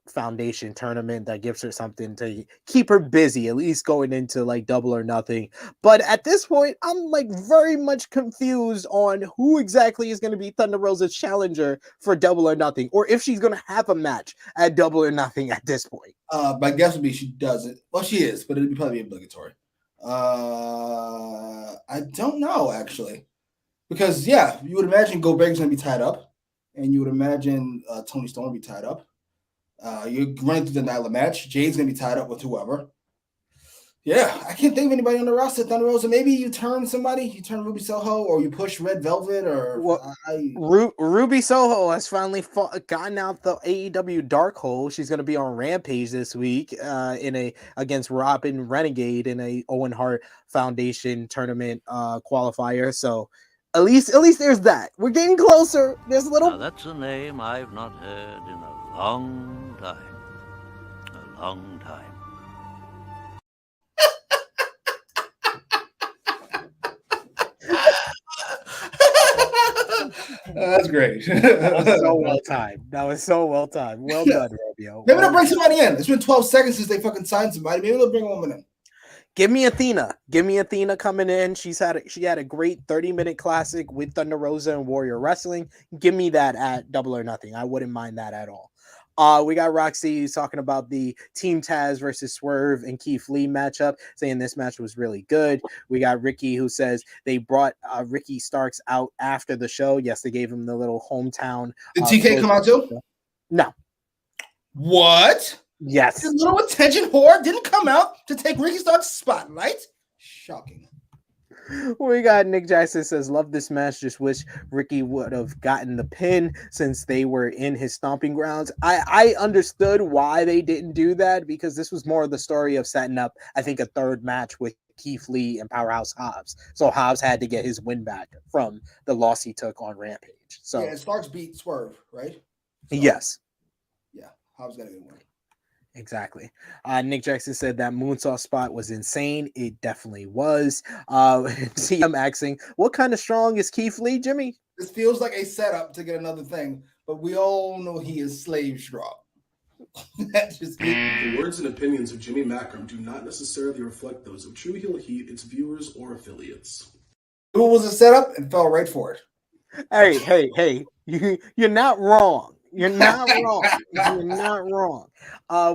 S1: Foundation tournament. That gives her something to keep her busy, at least going into like Double or Nothing. But at this point, I'm like very much confused on who exactly is going to be Thunder Rosa's challenger for Double or Nothing, or if she's going to have a match at Double or Nothing at this point.
S2: My guess would be she doesn't. Well, she is, but it'd probably be obligatory. I don't know, actually. Because, yeah, you would imagine Go Baker's going to be tied up, and you would imagine Tony Storm will be tied up. You're running through the Nyla match. Jade's going to be tied up with whoever. Yeah, I can't think of anybody on the roster. Thunder Rosa. Maybe you turn somebody. You turn Ruby Soho, or you push Red Velvet, or
S1: Ruby Soho has finally gotten out the AEW dark hole. She's going to be on Rampage this week against Robin Renegade in a Owen Hart Foundation tournament qualifier. So at least there's that. We're getting closer. There's a little.
S10: Now that's a name I've not heard in a long time. A long time.
S2: That's great.
S1: That was so well timed. Well done, Romeo.
S2: Maybe they'll bring somebody in. It's been 12 seconds since they fucking signed somebody. Maybe they'll bring a woman in.
S1: Give me Athena coming in. She had a great 30-minute classic with Thunder Rosa and Warrior Wrestling. Give me that at Double or Nothing. I wouldn't mind that at all. We got Roxy talking about the Team Taz versus Swerve and Keith Lee matchup, saying this match was really good. We got Ricky who says they brought Ricky Starks out after the show. Yes, they gave him the little hometown.
S2: Did TK come out too?
S1: No.
S2: What?
S1: Yes.
S2: This little attention whore didn't come out to take Ricky Starks' spotlight? Shocking.
S1: We got Nick Jackson says, love this match. Just wish Ricky would have gotten the pin since they were in his stomping grounds. I understood why they didn't do that because this was more of the story of setting up, I think, a third match with Keith Lee and Powerhouse Hobbs. So Hobbs had to get his win back from the loss he took on Rampage. So
S2: yeah, Starks beat Swerve, right? So,
S1: yes.
S2: Yeah, Hobbs got a good win.
S1: Exactly. Nick Jackson said that moonsault spot was insane. It definitely was. CM asking, what kind of strong is Keith Lee, Jimmy?
S2: This feels like a setup to get another thing, but we all know he is slave strong. That's just
S3: The words and opinions of Jimmy Macram do not necessarily reflect those of True Heel Heat, its viewers, or affiliates.
S2: It was a setup and fell right for it.
S1: Hey, you're not wrong. You're not wrong. You're not wrong.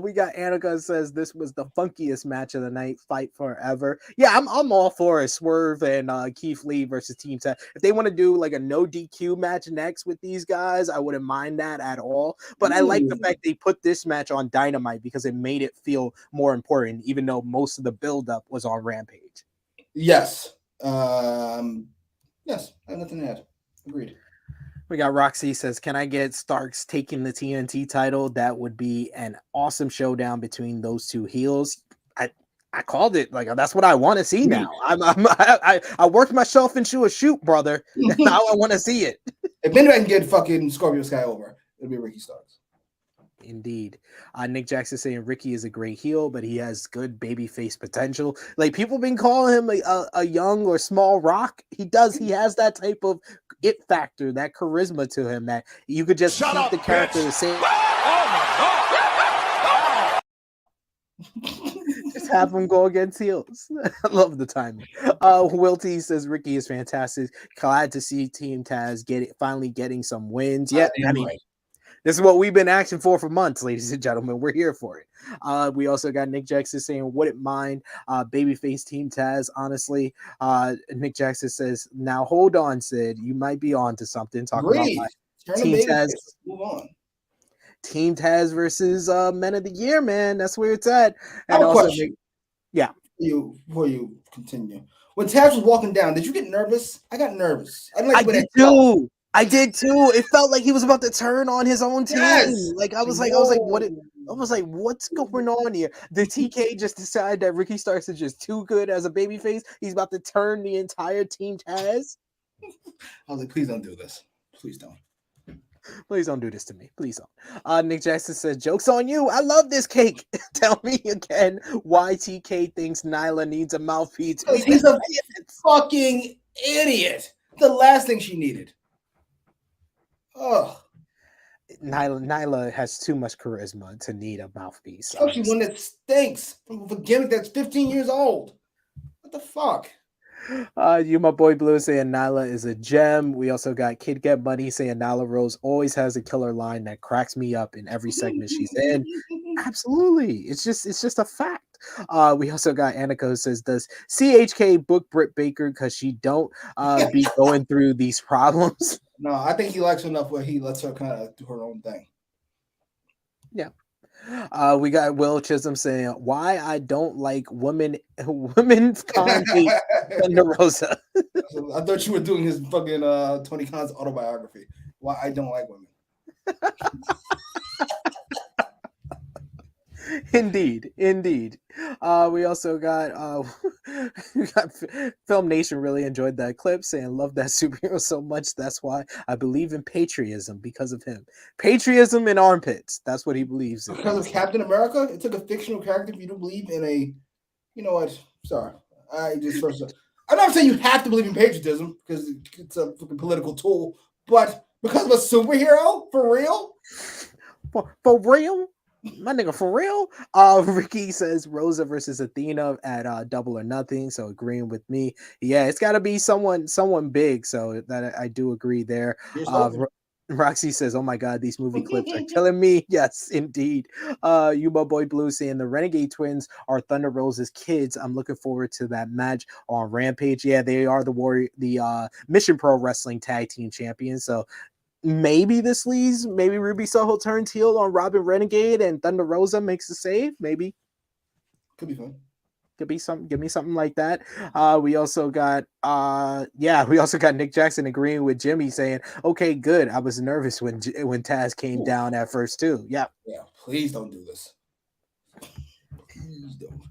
S1: We got Annika says this was the funkiest match of the night. Fight forever. Yeah, I'm all for it. Swerve and Keith Lee versus Team Taz. If they want to do like a no DQ match next with these guys, I wouldn't mind that at all. But I like the fact they put this match on Dynamite because it made it feel more important, even though most of the buildup was on Rampage.
S2: Yes. Yes, I have nothing to add. Agreed.
S1: We got Roxy says, can I get Starks taking the TNT title? That would be an awesome showdown between those two heels. I called it. Like, that's what I want to see now. I worked myself into a shoot, brother. Now I want to see it.
S2: If anybody can get fucking Scorpio Sky over, it'll be Ricky Starks.
S1: Indeed. Nick Jackson saying Ricky is a great heel, but he has good babyface potential. Like, people been calling him a young or small Rock. He has that type of it factor, that charisma to him that you could just keep the character the same. Oh my God. Just have him go against heels. I love the timing. Will T says Ricky is fantastic. Glad to see Team Taz finally getting some wins. Yeah, I mean, this is what we've been asking for months, ladies and gentlemen. We're here for it. We also got Nick Jackson saying, wouldn't mind babyface Team Taz, honestly. Nick Jackson says, now hold on, Sid. You might be on to something. Talking about Team Taz.
S2: Move on.
S1: Team Taz versus Men of the Year, man. That's where it's at.
S2: And I have a question.
S1: Yeah.
S2: Before you continue. When Taz was walking down, did you get nervous? I got nervous.
S1: I did too. I did too. It felt like he was about to turn on his own team.
S2: Yes.
S1: Like I was like, what's going on here? Did TK just decide that Ricky Starks is just too good as a babyface? He's about to turn the entire Team Taz.
S2: I was like, please don't do this. Please don't.
S1: Please don't do this to me. Please don't. Nick Jackson says, joke's on you. I love this cake. Tell me again why TK thinks Nyla needs a mouthpiece.
S2: He's a fucking idiot. The last thing she needed. Oh,
S1: Nyla has too much charisma to need a mouthpiece.
S2: Especially one that stinks from a gimmick that's 15 years old. What the fuck?
S1: You, my boy Blue, saying Nyla is a gem. We also got Kid Get Money saying Nyla Rose always has a killer line that cracks me up in every segment she's in. Absolutely, it's just a fact. We also got Annika who says, does CHK book Britt Baker because she don't be going through these problems?
S2: No, I think he likes her enough where he lets her kind of do her own thing.
S1: Yeah. We got Will Chisholm saying why I don't like women's con hate Thunder Rosa.
S2: I thought you were doing his fucking Tony Khan's autobiography. Why I don't like women.
S1: Indeed. We also got Film Nation really enjoyed that clip saying love that superhero so much, that's why I believe in patriotism because of him. Patriotism in armpits, that's what he believes in.
S2: Because of Captain America? It took a fictional character if you don't believe in a, you know what, sorry, I'm not saying you have to believe in patriotism because it's a fucking political tool, but because of a superhero, for real?
S1: For real? My nigga, for real? Ricky says Rosa versus Athena at Double or Nothing, so agreeing with me. Yeah, it's got to be someone big, so that I do agree there. Roxy says, oh my god, these movie clips are killing me. Yes, indeed. Yuba Boy Blue saying the Renegade Twins are Thunder Rosa's kids. I'm looking forward to that match on Rampage. Yeah, they are the Mission Pro Wrestling Tag Team Champions, so maybe this leads. Maybe Ruby Soho turns heel on Robin Renegade and Thunder Rosa makes the save. Maybe.
S2: Could be fun.
S1: Give me something like that. We also got Nick Jackson agreeing with Jimmy saying, okay, good. I was nervous when Taz came down at first too. Yeah.
S2: Yeah, please don't do this. Please don't.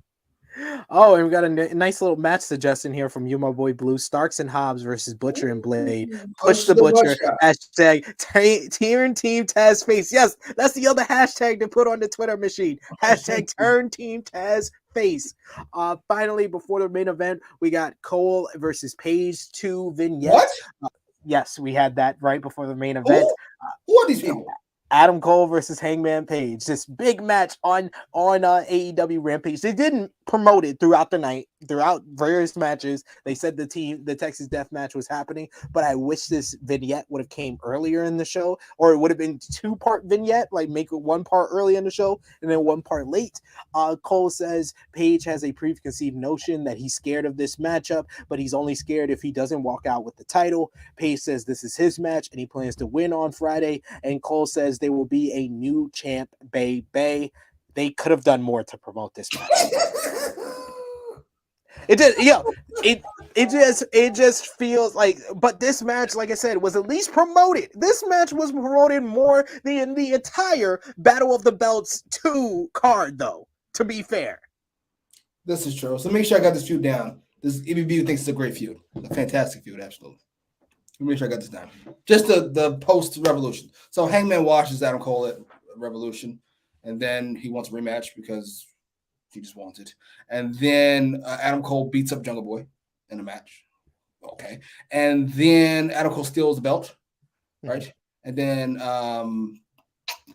S1: Oh, and we got a nice little match suggestion here from you, my boy Blue. Starks and Hobbs versus Butcher and Blade. Push the Butcher. Hashtag turn Team Taz face. Yes, that's the other hashtag to put on the Twitter machine. Hashtag turn Team Taz face. Finally, before the main event, we got Cole versus Paige 2 vignettes.
S2: What?
S1: Yes, we had that right before the main event.
S2: Who are these people?
S1: Adam Cole versus Hangman Page. This big match on AEW Rampage. They didn't promote it throughout the night, throughout various matches. They said the Texas Death Match was happening, but I wish this vignette would have came earlier in the show, or it would have been 2-part vignette, like make it 1 part early in the show and then 1 part late. Cole says Page has a preconceived notion that he's scared of this matchup, but he's only scared if he doesn't walk out with the title. Page says this is his match and he plans to win on Friday, and Cole says there will be a new champ, baby. They could have done more to promote this match. It did, yeah. It just feels like, but this match, like I said, was at least promoted. This match was promoted more than the entire Battle of the Belts 2 card, though. To be fair,
S2: this is true. So make sure I got this feud down. This EBB thinks it's a great feud, a fantastic feud, absolutely. Make sure I got this down. Just the post Revolution. So Hangman watches Adam Cole at Revolution, and then he wants a rematch because he just wants it. And then Adam Cole beats up Jungle Boy in a match. Okay. And then Adam Cole steals the belt, right? And then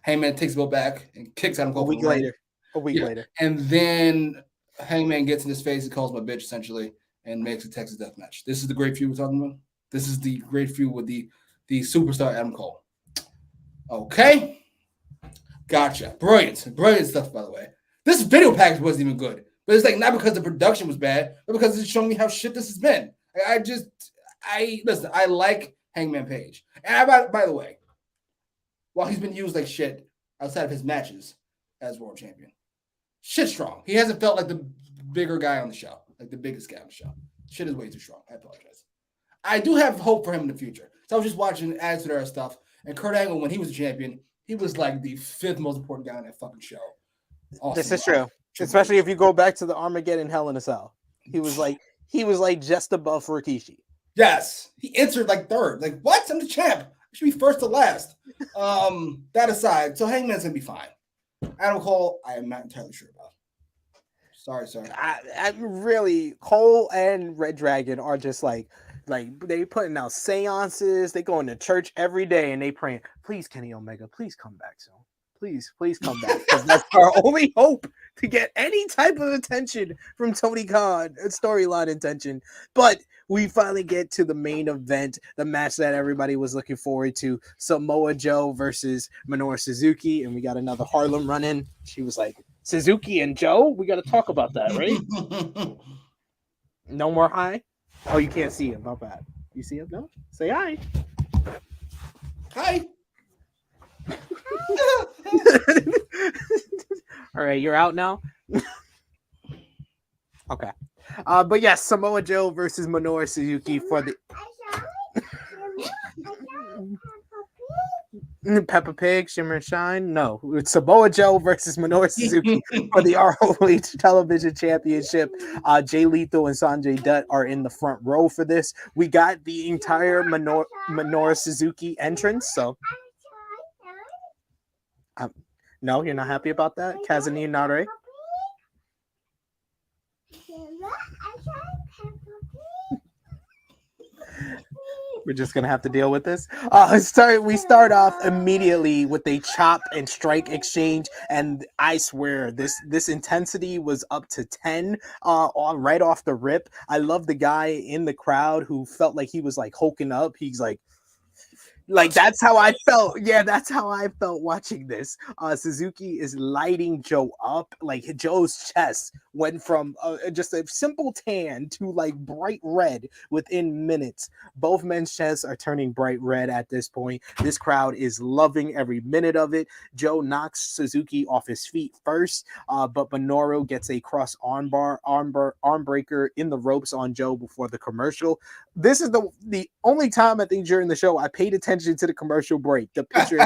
S2: Hangman takes the belt back and kicks Adam Cole.
S1: A week later. And
S2: then Hangman gets in his face and calls him a bitch, essentially, and makes a Texas Death Match. This is the great feud we're talking about. This is the great feud with the superstar Adam Cole. Okay. Gotcha. Brilliant stuff, by the way. This video package wasn't even good. But it's like not because the production was bad, but because it's showing me how shit this has been. I like Hangman Page. And by the way, while he's been used like shit outside of his matches as world champion, shit strong. He hasn't felt like the bigger guy on the show, like the biggest guy on the show. Shit is way too strong. I apologize. I do have hope for him in the future. So I was just watching Attitude Era stuff, and Kurt Angle, when he was a champion, he was like the 5th most important guy on that fucking show.
S1: Awesome. This is true. Especially if you go back to the Armageddon Hell in a Cell. He was like just above Rikishi.
S2: Yes. He entered like 3rd. Like, what? I'm the champ. I should be 1st to last. That aside, so Hangman's gonna be fine. Adam Cole, I am not entirely sure about. Sorry.
S1: I really, Cole and reDRagon are just like they putting out seances. They going to church every day and they praying, please, Kenny Omega, please come back soon. Please come back. Because that's our only hope to get any type of attention from Tony Khan, storyline attention. But we finally get to the main event, the match that everybody was looking forward to. Samoa Joe versus Minoru Suzuki. And we got another Harlem run-in. She was like, Suzuki and Joe? We got to talk about that, right? No more hi? Oh, you can't see him. Not bad. You see him? No? Say hi.
S2: Hi.
S1: All right, you're out now. Okay. But yes, Samoa Joe versus Minoru Suzuki for the Peppa Pig, Shimmer and Shine. No, it's Samoa Joe versus Minoru Suzuki for the ROH Television Championship. Jay Lethal and Sanjay Dutt are in the front row for this. We got the entire Minoru Suzuki entrance. So, no, you're not happy about that, Kazuni Nare. We're just gonna have to deal with this. We start off immediately with a chop and strike exchange, and I swear this intensity was up to 10 on right off the rip. I love the guy in the crowd who felt like he was like hulking up. He's like that's how I felt. Yeah, that's how I felt watching this. Suzuki is lighting Joe up. Like Joe's chest went from just a simple tan to like bright red within minutes. Both men's chests are turning bright red at this point. This crowd is loving every minute of it. Joe knocks Suzuki off his feet first, but Minoru gets a cross arm breaker in the ropes on Joe before the commercial. This is the only time I think during the show I paid attention to the commercial break, the picture,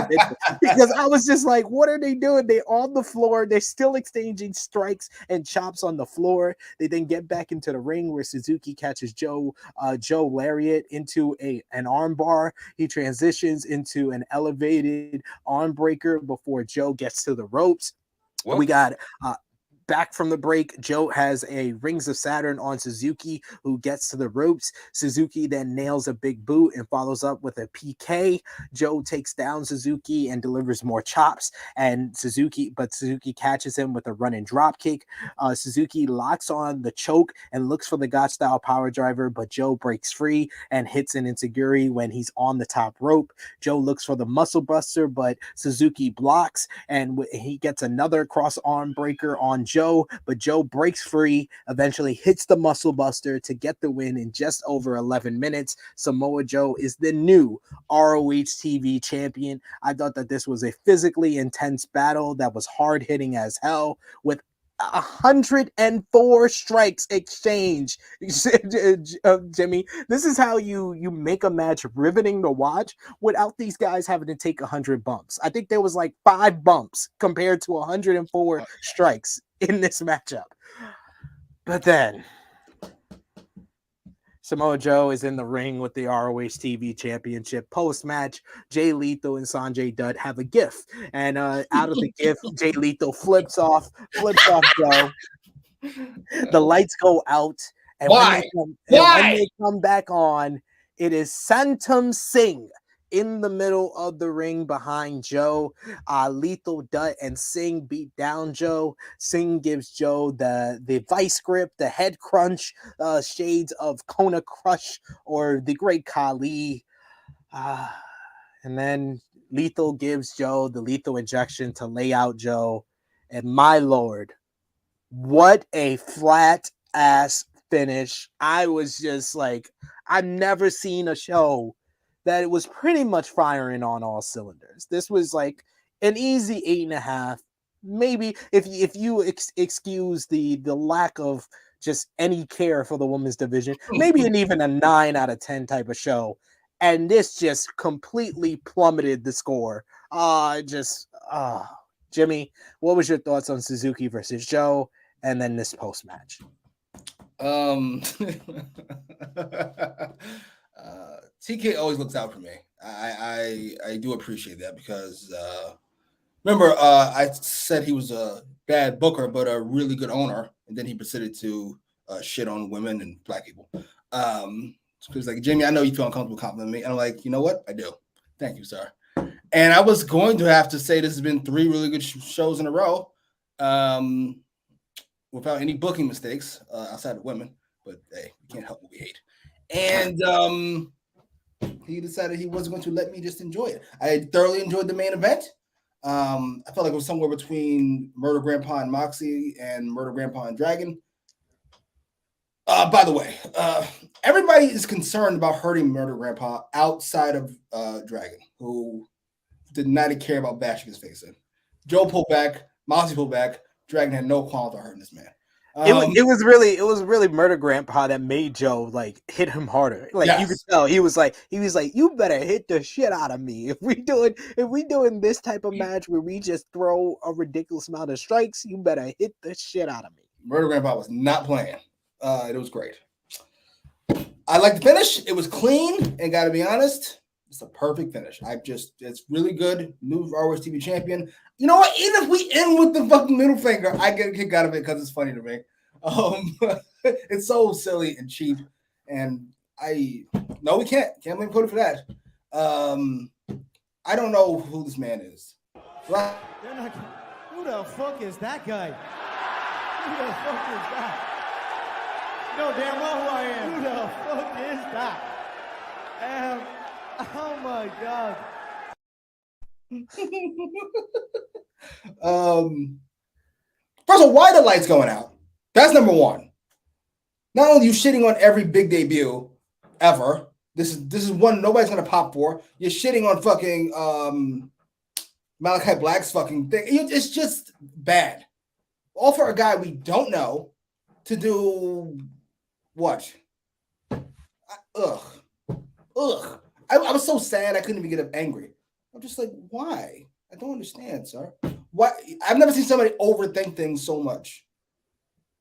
S1: because I was just like, what are they doing? They're on the floor. They're still exchanging strikes and chops on the floor. They then get back into the ring where Suzuki catches Joe lariat into an arm bar. He transitions into an elevated arm breaker before Joe gets to the ropes. Whoa. We got back from the break. Joe has a Rings of Saturn on Suzuki, who gets to the ropes. Suzuki then nails a big boot and follows up with a PK. Joe takes down Suzuki and delivers more chops, and Suzuki catches him with a running drop kick. Suzuki locks on the choke and looks for the God style power driver, but Joe breaks free and hits an enziguri when he's on the top rope. Joe looks for the muscle buster, but Suzuki blocks, and he gets another cross arm breaker on Joe, but Joe breaks free, eventually hits the muscle buster to get the win in just over 11 minutes. Samoa Joe is the new ROH TV champion. I thought that this was a physically intense battle that was hard hitting as hell, with 104 strikes exchange. Jimmy, this is how you make a match riveting to watch without these guys having to take 100 bumps. I think there was like 5 bumps compared to 104 strikes in this matchup. But then Samoa Joe is in the ring with the ROH TV Championship. Post-match, Jay Lethal and Sanjay Dutt have a gift. And out of the gift, Jay Lethal flips off Joe. The lights go out. And when they come back on, it is Satnum Singh in the middle of the ring behind Joe. Lethal, Dutt, and Singh beat down Joe. Singh gives Joe the vice grip, the head crunch, shades of Kona Crush or the Great Khali. And then Lethal gives Joe the lethal injection to lay out Joe. And my Lord, what a flat ass finish. I was just like, I've never seen a show that it was pretty much firing on all cylinders. This was like an easy 8.5. Maybe if you excuse the lack of just any care for the women's division, maybe even a 9 out of 10 type of show. And this just completely plummeted the score. Jimmy, what was your thoughts on Suzuki versus Joe and then this post-match?
S2: TK always looks out for me. I do appreciate that because remember I said he was a bad booker but a really good owner, and then he proceeded to shit on women and black people. So he's like, Jimmy, I know you feel uncomfortable complimenting me. And I'm like, you know what? I do. Thank you, sir. And I was going to have to say this has been 3 really good shows in a row without any booking mistakes outside of women. But hey, we can't help what we hate. And he decided he wasn't going to let me just enjoy it. I thoroughly enjoyed the main event. I felt like it was somewhere between Murder Grandpa and Moxie and Murder Grandpa and Dragon. By the way, everybody is concerned about hurting Murder Grandpa outside of Dragon, who did not care about bashing his face in. Joe pulled back, Moxie pulled back, Dragon had no qualms hurting this man.
S1: It was really Murder Grandpa that made Joe like hit him harder. Like you could tell he was like, you better hit the shit out of me. If we doing this type of match where we just throw a ridiculous amount of strikes, you better hit the shit out of me.
S2: Murder Grandpa was not playing. It was great. I like the finish. It was clean, and gotta be honest, it's a perfect finish. It's really good. New ROH TV champion. You know what? Even if we end with the fucking middle finger, I get a kick out of it because it's funny to me. It's so silly and cheap, and we can't blame Cody for that. I don't know who this man is.
S11: Who the fuck is that guy? Who the fuck is that? You know damn well who I am. Who the fuck is that? Oh my god.
S2: First of all, why are the lights going out? That's number one. Not only are you shitting on every big debut ever. This is one nobody's gonna pop for. You're shitting on fucking Malachi Black's fucking thing. It's just bad. All for a guy we don't know to do what? Ugh. I was so sad I couldn't even get angry. I'm just like, why? I don't understand, sir. Why? I've never seen somebody overthink things so much.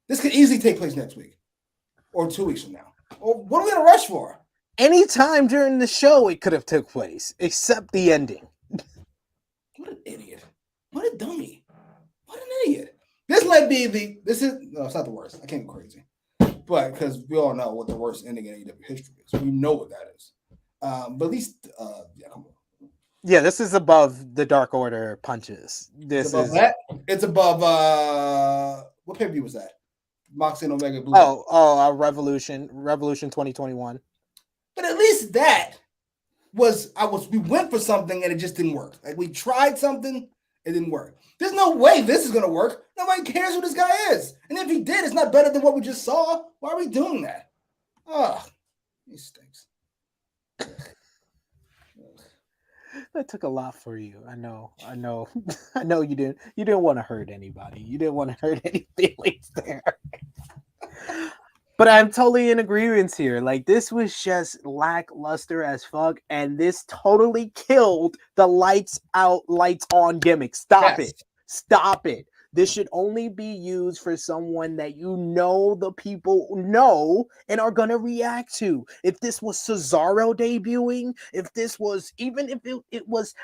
S2: This could easily take place next week or 2 weeks from now. Or what are we gonna rush for?
S1: Anytime during the show, it could have took place, except the ending.
S2: What an idiot! What a dummy! What an idiot! This might be it's not the worst. I can't go crazy, but because we all know what the worst ending in AEW history is, we know what that is. But at least, come on.
S1: Yeah, this is above the Dark Order punches.
S2: It's above that. It's above what pay-per-view was that? Moxley and Omega Blue.
S1: Revolution 2021.
S2: But at least that we went for something and it just didn't work. Like we tried something, it didn't work. There's no way this is gonna work. Nobody cares who this guy is. And if he did, it's not better than what we just saw. Why are we doing that? Oh, he stinks.
S1: That took a lot for you. I know you didn't want to hurt anybody. You didn't want to hurt any feelings there. But I'm totally in agreement here. Like, this was just lackluster as fuck, and this totally killed the lights out, lights on gimmick. Stop it. This should only be used for someone that the people know and are going to react to. If this was Cesaro debuting, if this was, even if it was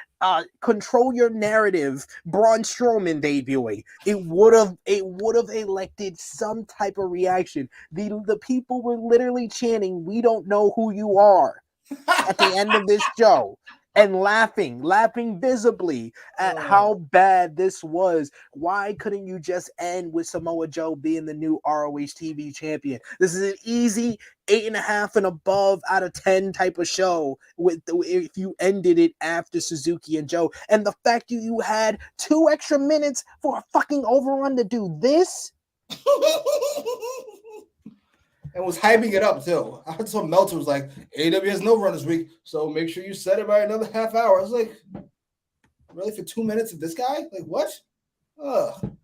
S1: Control Your Narrative, Braun Strowman debuting, it would have elected some type of reaction. The people were literally chanting, "We don't know who you are," at the end of this show. And laughing visibly at how bad this was. Why couldn't you just end with Samoa Joe being the new ROH TV champion? This is an easy 8.5 and above out of 10 type of show if you ended it after Suzuki and Joe. And the fact that you had 2 extra minutes for a fucking overrun to do this.
S2: And was hyping it up too. I heard some Meltzer was like, AEW has no run this week, so make sure you set it by another half hour. I was like, really, for 2 minutes of this guy? Like, what? Ugh.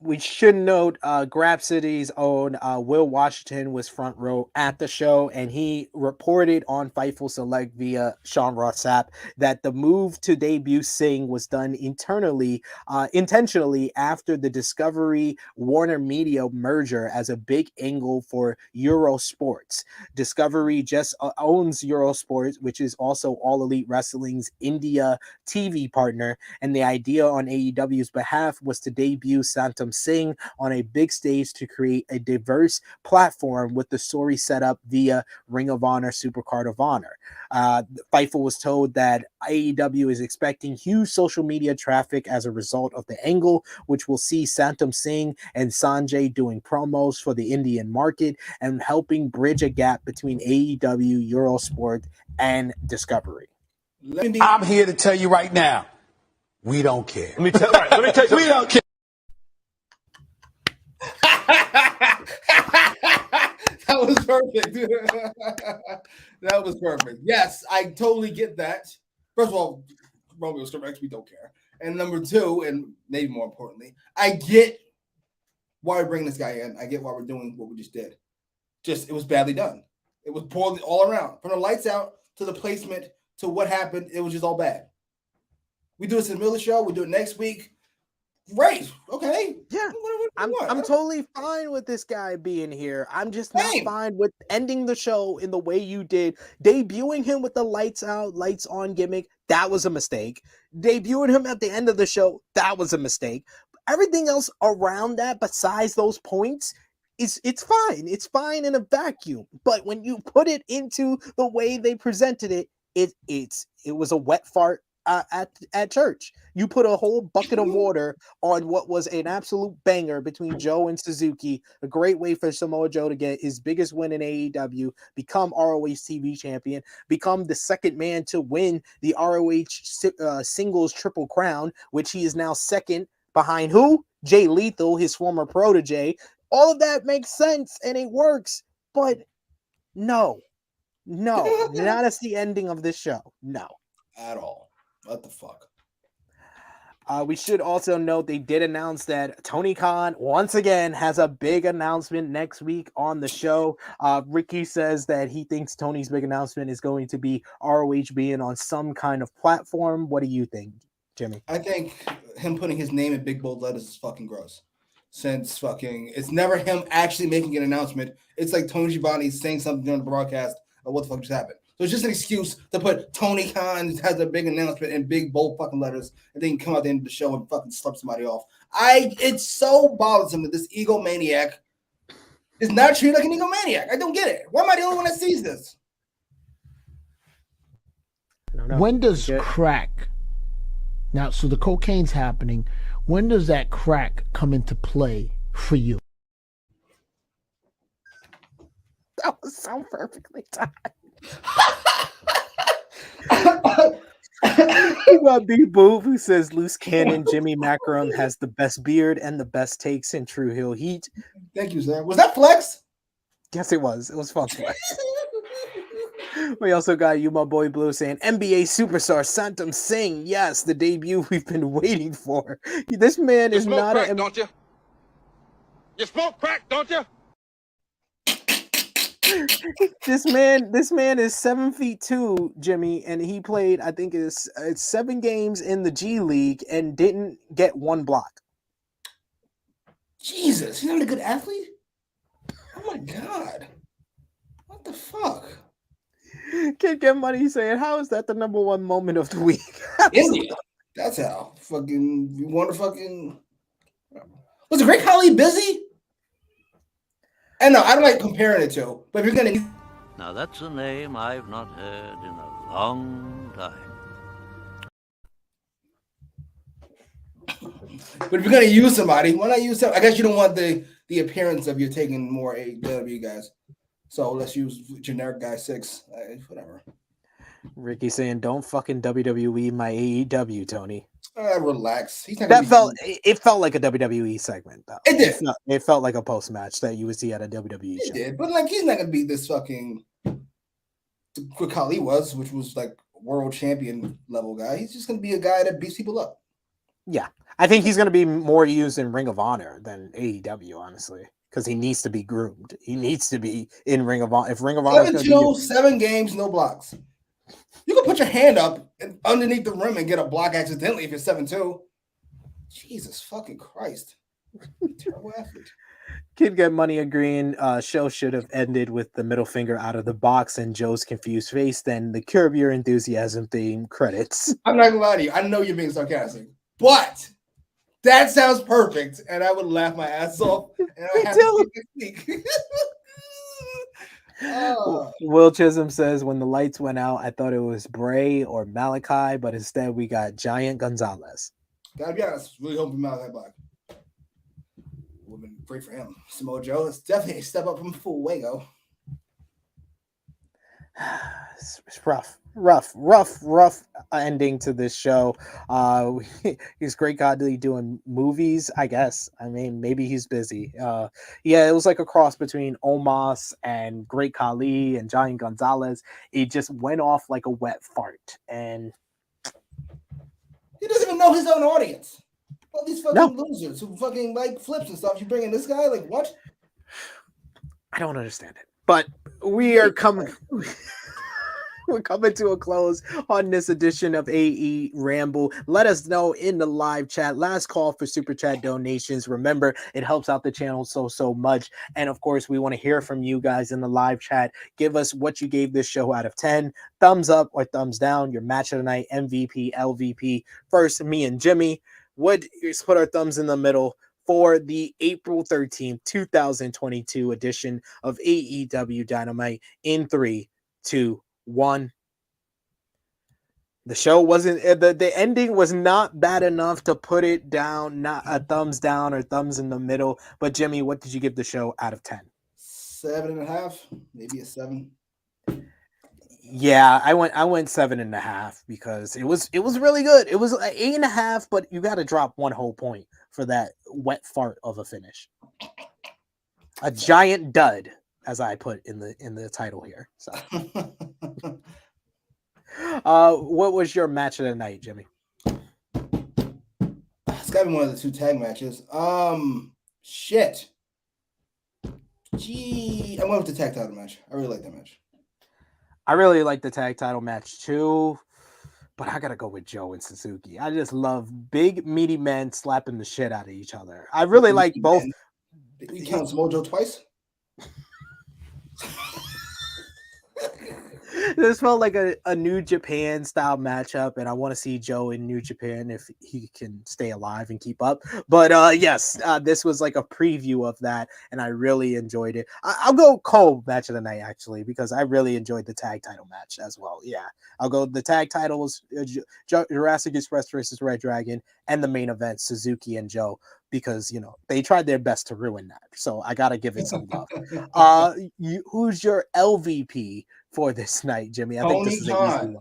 S1: We should note Grapsity's own Will Washington was front row at the show, and he reported on Fightful Select via Sean Ross Sapp that the move to debut Singh was done intentionally after the Discovery Warner Media merger as a big angle for Eurosports. Discovery just owns Eurosports, which is also All Elite Wrestling's India TV partner, and the idea on AEW's behalf was to debut Satnum Singh on a big stage to create a diverse platform with the story set up via Ring of Honor Supercard of Honor. Fightful was told that AEW is expecting huge social media traffic as a result of the angle, which will see Satnam Singh and Sanjay doing promos for the Indian market and helping bridge a gap between AEW, Eurosport, and Discovery.
S6: I'm here to tell you right now, we don't care.
S12: Let me tell you something.
S6: We don't care.
S2: That was perfect. That was perfect. Yes, I totally get that. First of all, Romeo Sturm, we don't care. And number two, and maybe more importantly, I get why we're bringing this guy in. I get why we're doing what we just did. Just, it was badly done. It was poorly all around. From the lights out to the placement to what happened, it was just all bad. We do this in the middle of the show. We do it next week. Right. Okay.
S1: Yeah. I'm totally fine with this guy being here. I'm just not fine with ending the show in the way you did. Debuting him with the lights out, lights on gimmick, that was a mistake. Debuting him at the end of the show, that was a mistake. Everything else around that, besides those points, it's fine. It's fine in a vacuum. But when you put it into the way they presented it, it was a wet fart at church. You put a whole bucket of water on what was an absolute banger between Joe and Suzuki. A great way for Samoa Joe to get his biggest win in AEW, become ROH TV champion, become the second man to win the ROH singles triple crown, which he is now second behind who? Jay Lethal, his former protege. All of that makes sense and it works, but no, not as the ending of this show. No.
S2: At all. What the fuck?
S1: We should also note they did announce that Tony Khan once again has a big announcement next week on the show. Ricky says that he thinks Tony's big announcement is going to be ROH being on some kind of platform. What do you think, Jimmy?
S2: I think him putting his name in big bold letters is fucking gross. Since fucking, it's never him actually making an announcement. It's like Tony Giovanni saying something during the broadcast of what the fuck just happened. So it's just an excuse to put Tony Khan has a big announcement in big bold fucking letters, and then come out the end of the show and fucking slap somebody off. It's so bothersome that this egomaniac is not treated like an egomaniac. I don't get it. Why am I the only one that sees this?
S12: When does crack? Now, so the cocaine's happening. When does that crack come into play for you?
S1: That was so perfectly timed. We got B Boob who says loose cannon Jimmy Macram has the best beard and the best takes in True Hill Heat.
S2: Thank you, sir. Was that flex?
S1: Yes, it was. It was fun flex. We also got you, my boy Blue, saying NBA superstar Santam Singh. Yes, the debut we've been waiting for. This man is not
S13: crack, don't you? You smoke crack, don't you?
S1: This man is 7'2", Jimmy, and he played, I think it's 7 games in the G League and didn't get one block.
S2: Jesus, he's not a good athlete? Oh my god. What the fuck?
S1: Kid Get Money saying, how is that the number one moment of the week?
S2: India. That's how. Fucking, you want to fucking... Was the Great Khali busy? And no, I don't like comparing it to, but if you're going to...
S10: Now that's a name I've not heard in a long time.
S2: But if you're going to use somebody, why not use somebody? I guess you don't want the appearance of you taking more AEW guys. So let's use generic guy 6. Whatever.
S1: Ricky saying, don't fucking WWE my AEW, Tony.
S2: Relax.
S1: It felt like a WWE segment, though.
S2: It did.
S1: It felt like a post match that you would see at a WWE show.
S2: It did, but like he's not gonna be this fucking what Khali was, which was like world champion level guy. He's just gonna be a guy that beats people up.
S1: Yeah, I think he's gonna be more used in Ring of Honor than AEW, honestly, because he needs to be groomed. He needs to be in Ring of Honor. If Ring of Honor
S2: 7 games, no blocks. You can put your hand up underneath the rim and get a block accidentally if you're 7'2". Jesus fucking Christ. Terrible athlete.
S1: Kid Get Money agreeing show should have ended with the middle finger out of the box and Joe's confused face, then the Curb Your Enthusiasm theme credits.
S2: I'm not gonna lie to you. I know you're being sarcastic, but that sounds perfect, and I would laugh my ass off. And I have to speak.
S1: Will Chisholm says, when the lights went out, I thought it was Bray or Malachi, but instead we got Giant Gonzalez.
S2: Gotta be honest, really hoping Malachi Black. Would have been great for him. Samoa Joe, it's definitely a step up from Fuego.
S1: It's rough ending to this show. He's Great Godly doing movies, I guess. I mean, maybe he's busy. Yeah, it was like a cross between Omos and Great Khali and Giant Gonzalez. It just went off like a wet fart, and
S2: he doesn't even know his own audience. All these fucking losers who fucking like flips and stuff. You bring in this guy? Like what?
S1: I don't understand it. But we are coming. We're coming to a close on this edition of AEWramble. Let us know in the live chat. Last call for super chat donations. Remember, it helps out the channel so much. And of course, we want to hear from you guys in the live chat. Give us what you gave this show out of 10. Thumbs up or thumbs down. Your match of the night, MVP, LVP. First, me and Jimmy would put our thumbs in the middle for the April 13th, 2022 edition of AEW Dynamite in 3, 2, 1. The show wasn't the ending was not bad enough to put it down, not a thumbs down or thumbs in the middle. But Jimmy, what did you give the show out of 10?
S2: 7.5, maybe a 7.
S1: Yeah, I went 7.5 because it was really good. It was 8.5, but you got to drop one whole point for that wet fart of a finish. A giant dud, as I put in the title here. So, what was your match of the night, Jimmy?
S2: It's gotta be one of the 2 tag matches. Shit. Gee, I went with the tag title match. I really like that match.
S1: I really like the tag title match too, but I gotta go with Joe and Suzuki. I just love big meaty men slapping the shit out of each other. I really like both.
S2: You count Samoa Joe twice?
S1: This felt like a New Japan style matchup, and I want to see Joe in New Japan if he can stay alive and keep up. But yes, this was like a preview of that, and I really enjoyed it. I'll go Cole match of the night, actually, because I really enjoyed the tag title match as well. Yeah, I'll go the tag titles, Jurassic Express versus reDRagon, and the main event, Suzuki and Joe, because, you know, they tried their best to ruin that. So I got to give it some love. Who's your LVP for this night, Jimmy? I think this is an easy one.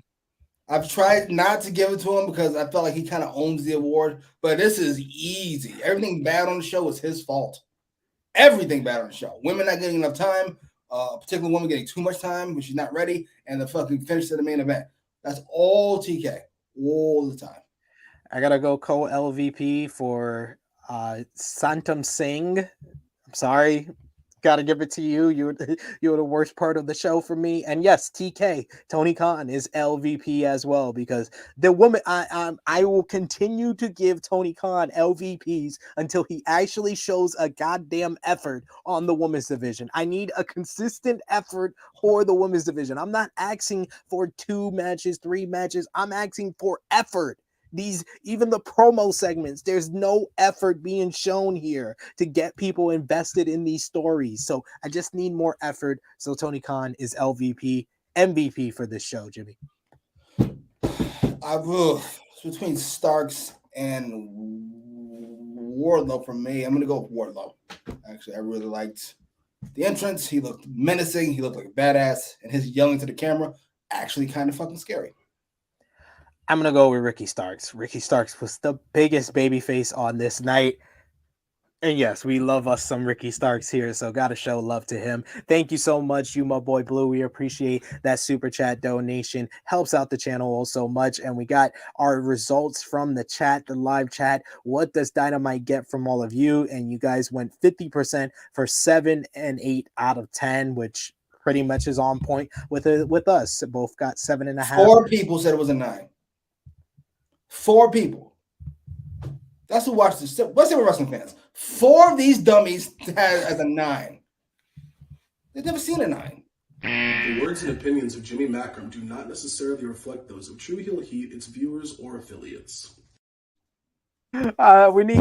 S2: I've tried not to give it to him because I felt like he kind of owns the award, but this is easy. Everything bad on the show is his fault. Everything bad on the show. Women not getting enough time, a particular woman getting too much time when she's not ready, and the fucking finish to the main event. That's all TK, all the time.
S1: I got to go co-LVP for Satnum Singh. I'm sorry. Got to give it to you. You were the worst part of the show for me. And yes, TK, Tony Khan is LVP as well, because the woman, I will continue to give Tony Khan LVPs until he actually shows a goddamn effort on the women's division. I need a consistent effort for the women's division. I'm not asking for 2 matches, 3 matches. I'm asking for effort. Even the promo segments, there's no effort being shown here to get people invested in these stories. So I just need more effort. So Tony Khan is LVP, MVP for this show, Jimmy.
S2: It's between Starks and Wardlow for me. I'm going to go with Wardlow. Actually, I really liked the entrance. He looked menacing. He looked like a badass. And his yelling to the camera, actually kind of fucking scary.
S1: I'm going to go with Ricky Starks. Ricky Starks was the biggest babyface on this night. And yes, we love us some Ricky Starks here, so got to show love to him. Thank you so much, you, my boy Blue. We appreciate that super chat donation. Helps out the channel all so much. And we got our results from the chat, the live chat. What does Dynamite get from all of you? And you guys went 50% for 7 and 8 out of 10, which pretty much is on point with us. Both got 7.5.
S2: 4 people said it was a 9. 4 people. That's who watched this. Let's say we're wrestling fans. 4 of these dummies had as a 9. They've never seen a 9.
S3: The words and opinions of Jimmy Macram do not necessarily reflect those of True Heel Heat, its viewers, or affiliates.
S1: We need.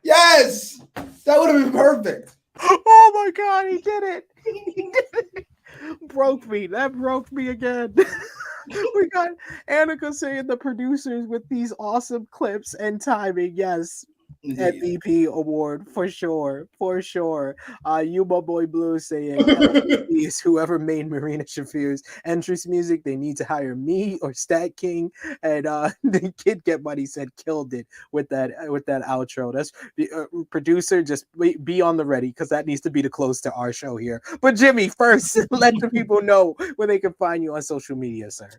S2: Yes! That would have been perfect.
S1: Oh my God, he did it. He did it. Broke me. That broke me again. We got Annika saying the producers with these awesome clips and timing. Yes. MVP award for sure. You my boy Blue saying MVP is whoever made Marina Shafir's entrance music. They need to hire me or Stat King. And the Kid Get Money said killed it with that outro. That's the producer. Just be on the ready because that needs to be the close to our show here. But Jimmy, first let the people know where they can find you on social media, sir.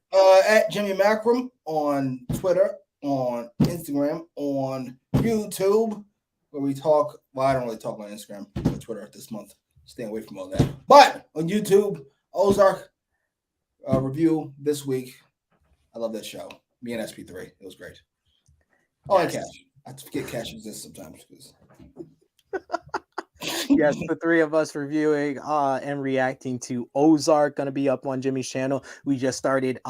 S2: At Jimmy Macram on Twitter, on Instagram, on YouTube, where we talk. Well, I don't really talk on Instagram or Twitter this month. Staying away from all that. But on YouTube, Ozark review this week. I love that show. Me and SP3. It was great. Oh, and Cash. I forget Cash exists sometimes.
S1: Yes, the three of us reviewing and reacting to Ozark going to be up on Jimmy's channel. We just started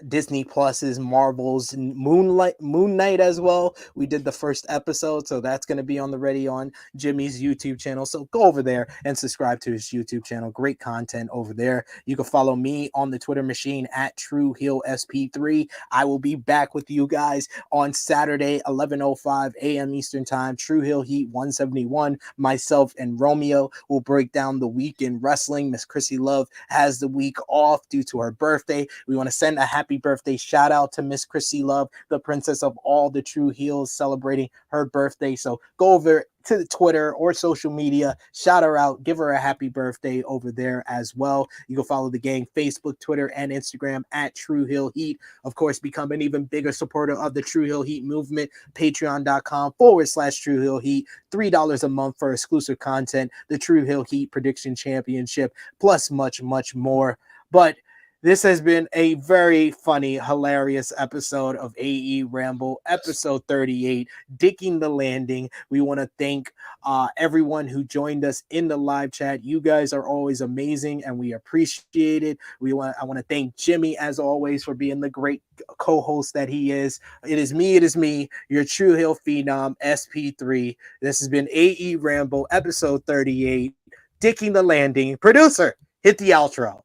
S1: Disney Plus's Marvel's Moon Knight as well. We did the first episode, so that's going to be on the ready on Jimmy's YouTube channel. So go over there and subscribe to his YouTube channel. Great content over there. You can follow me on the Twitter machine at TrueHeelSP3. I will be back with you guys on Saturday, 11:05 a.m. Eastern Time. True Heel Heat 171. Myself and Romeo will break down the week in wrestling. Miss Chrissy Love has the week off due to her birthday. We want to send a happy birthday shout out to Miss Chrissy Love, the princess of all the true heels, celebrating her birthday. So go over to the Twitter or social media, shout her out, give her a happy birthday over there as well. You can follow the gang Facebook, Twitter, and Instagram at True Heel Heat. Of course, become an even bigger supporter of the True Heel Heat movement. Patreon.com/True Heel Heat. $3 a month for exclusive content, the True Heel Heat Prediction Championship, plus much, much more. But this has been a very funny, hilarious episode of AEWramble, episode 38, Digging the Landing. We want to thank everyone who joined us in the live chat. You guys are always amazing, and we appreciate it. I want to thank Jimmy, as always, for being the great co-host that he is. It is me, your True Heel Phenom, SP3. This has been AEWramble, episode 38, Digging the Landing. Producer, hit the outro.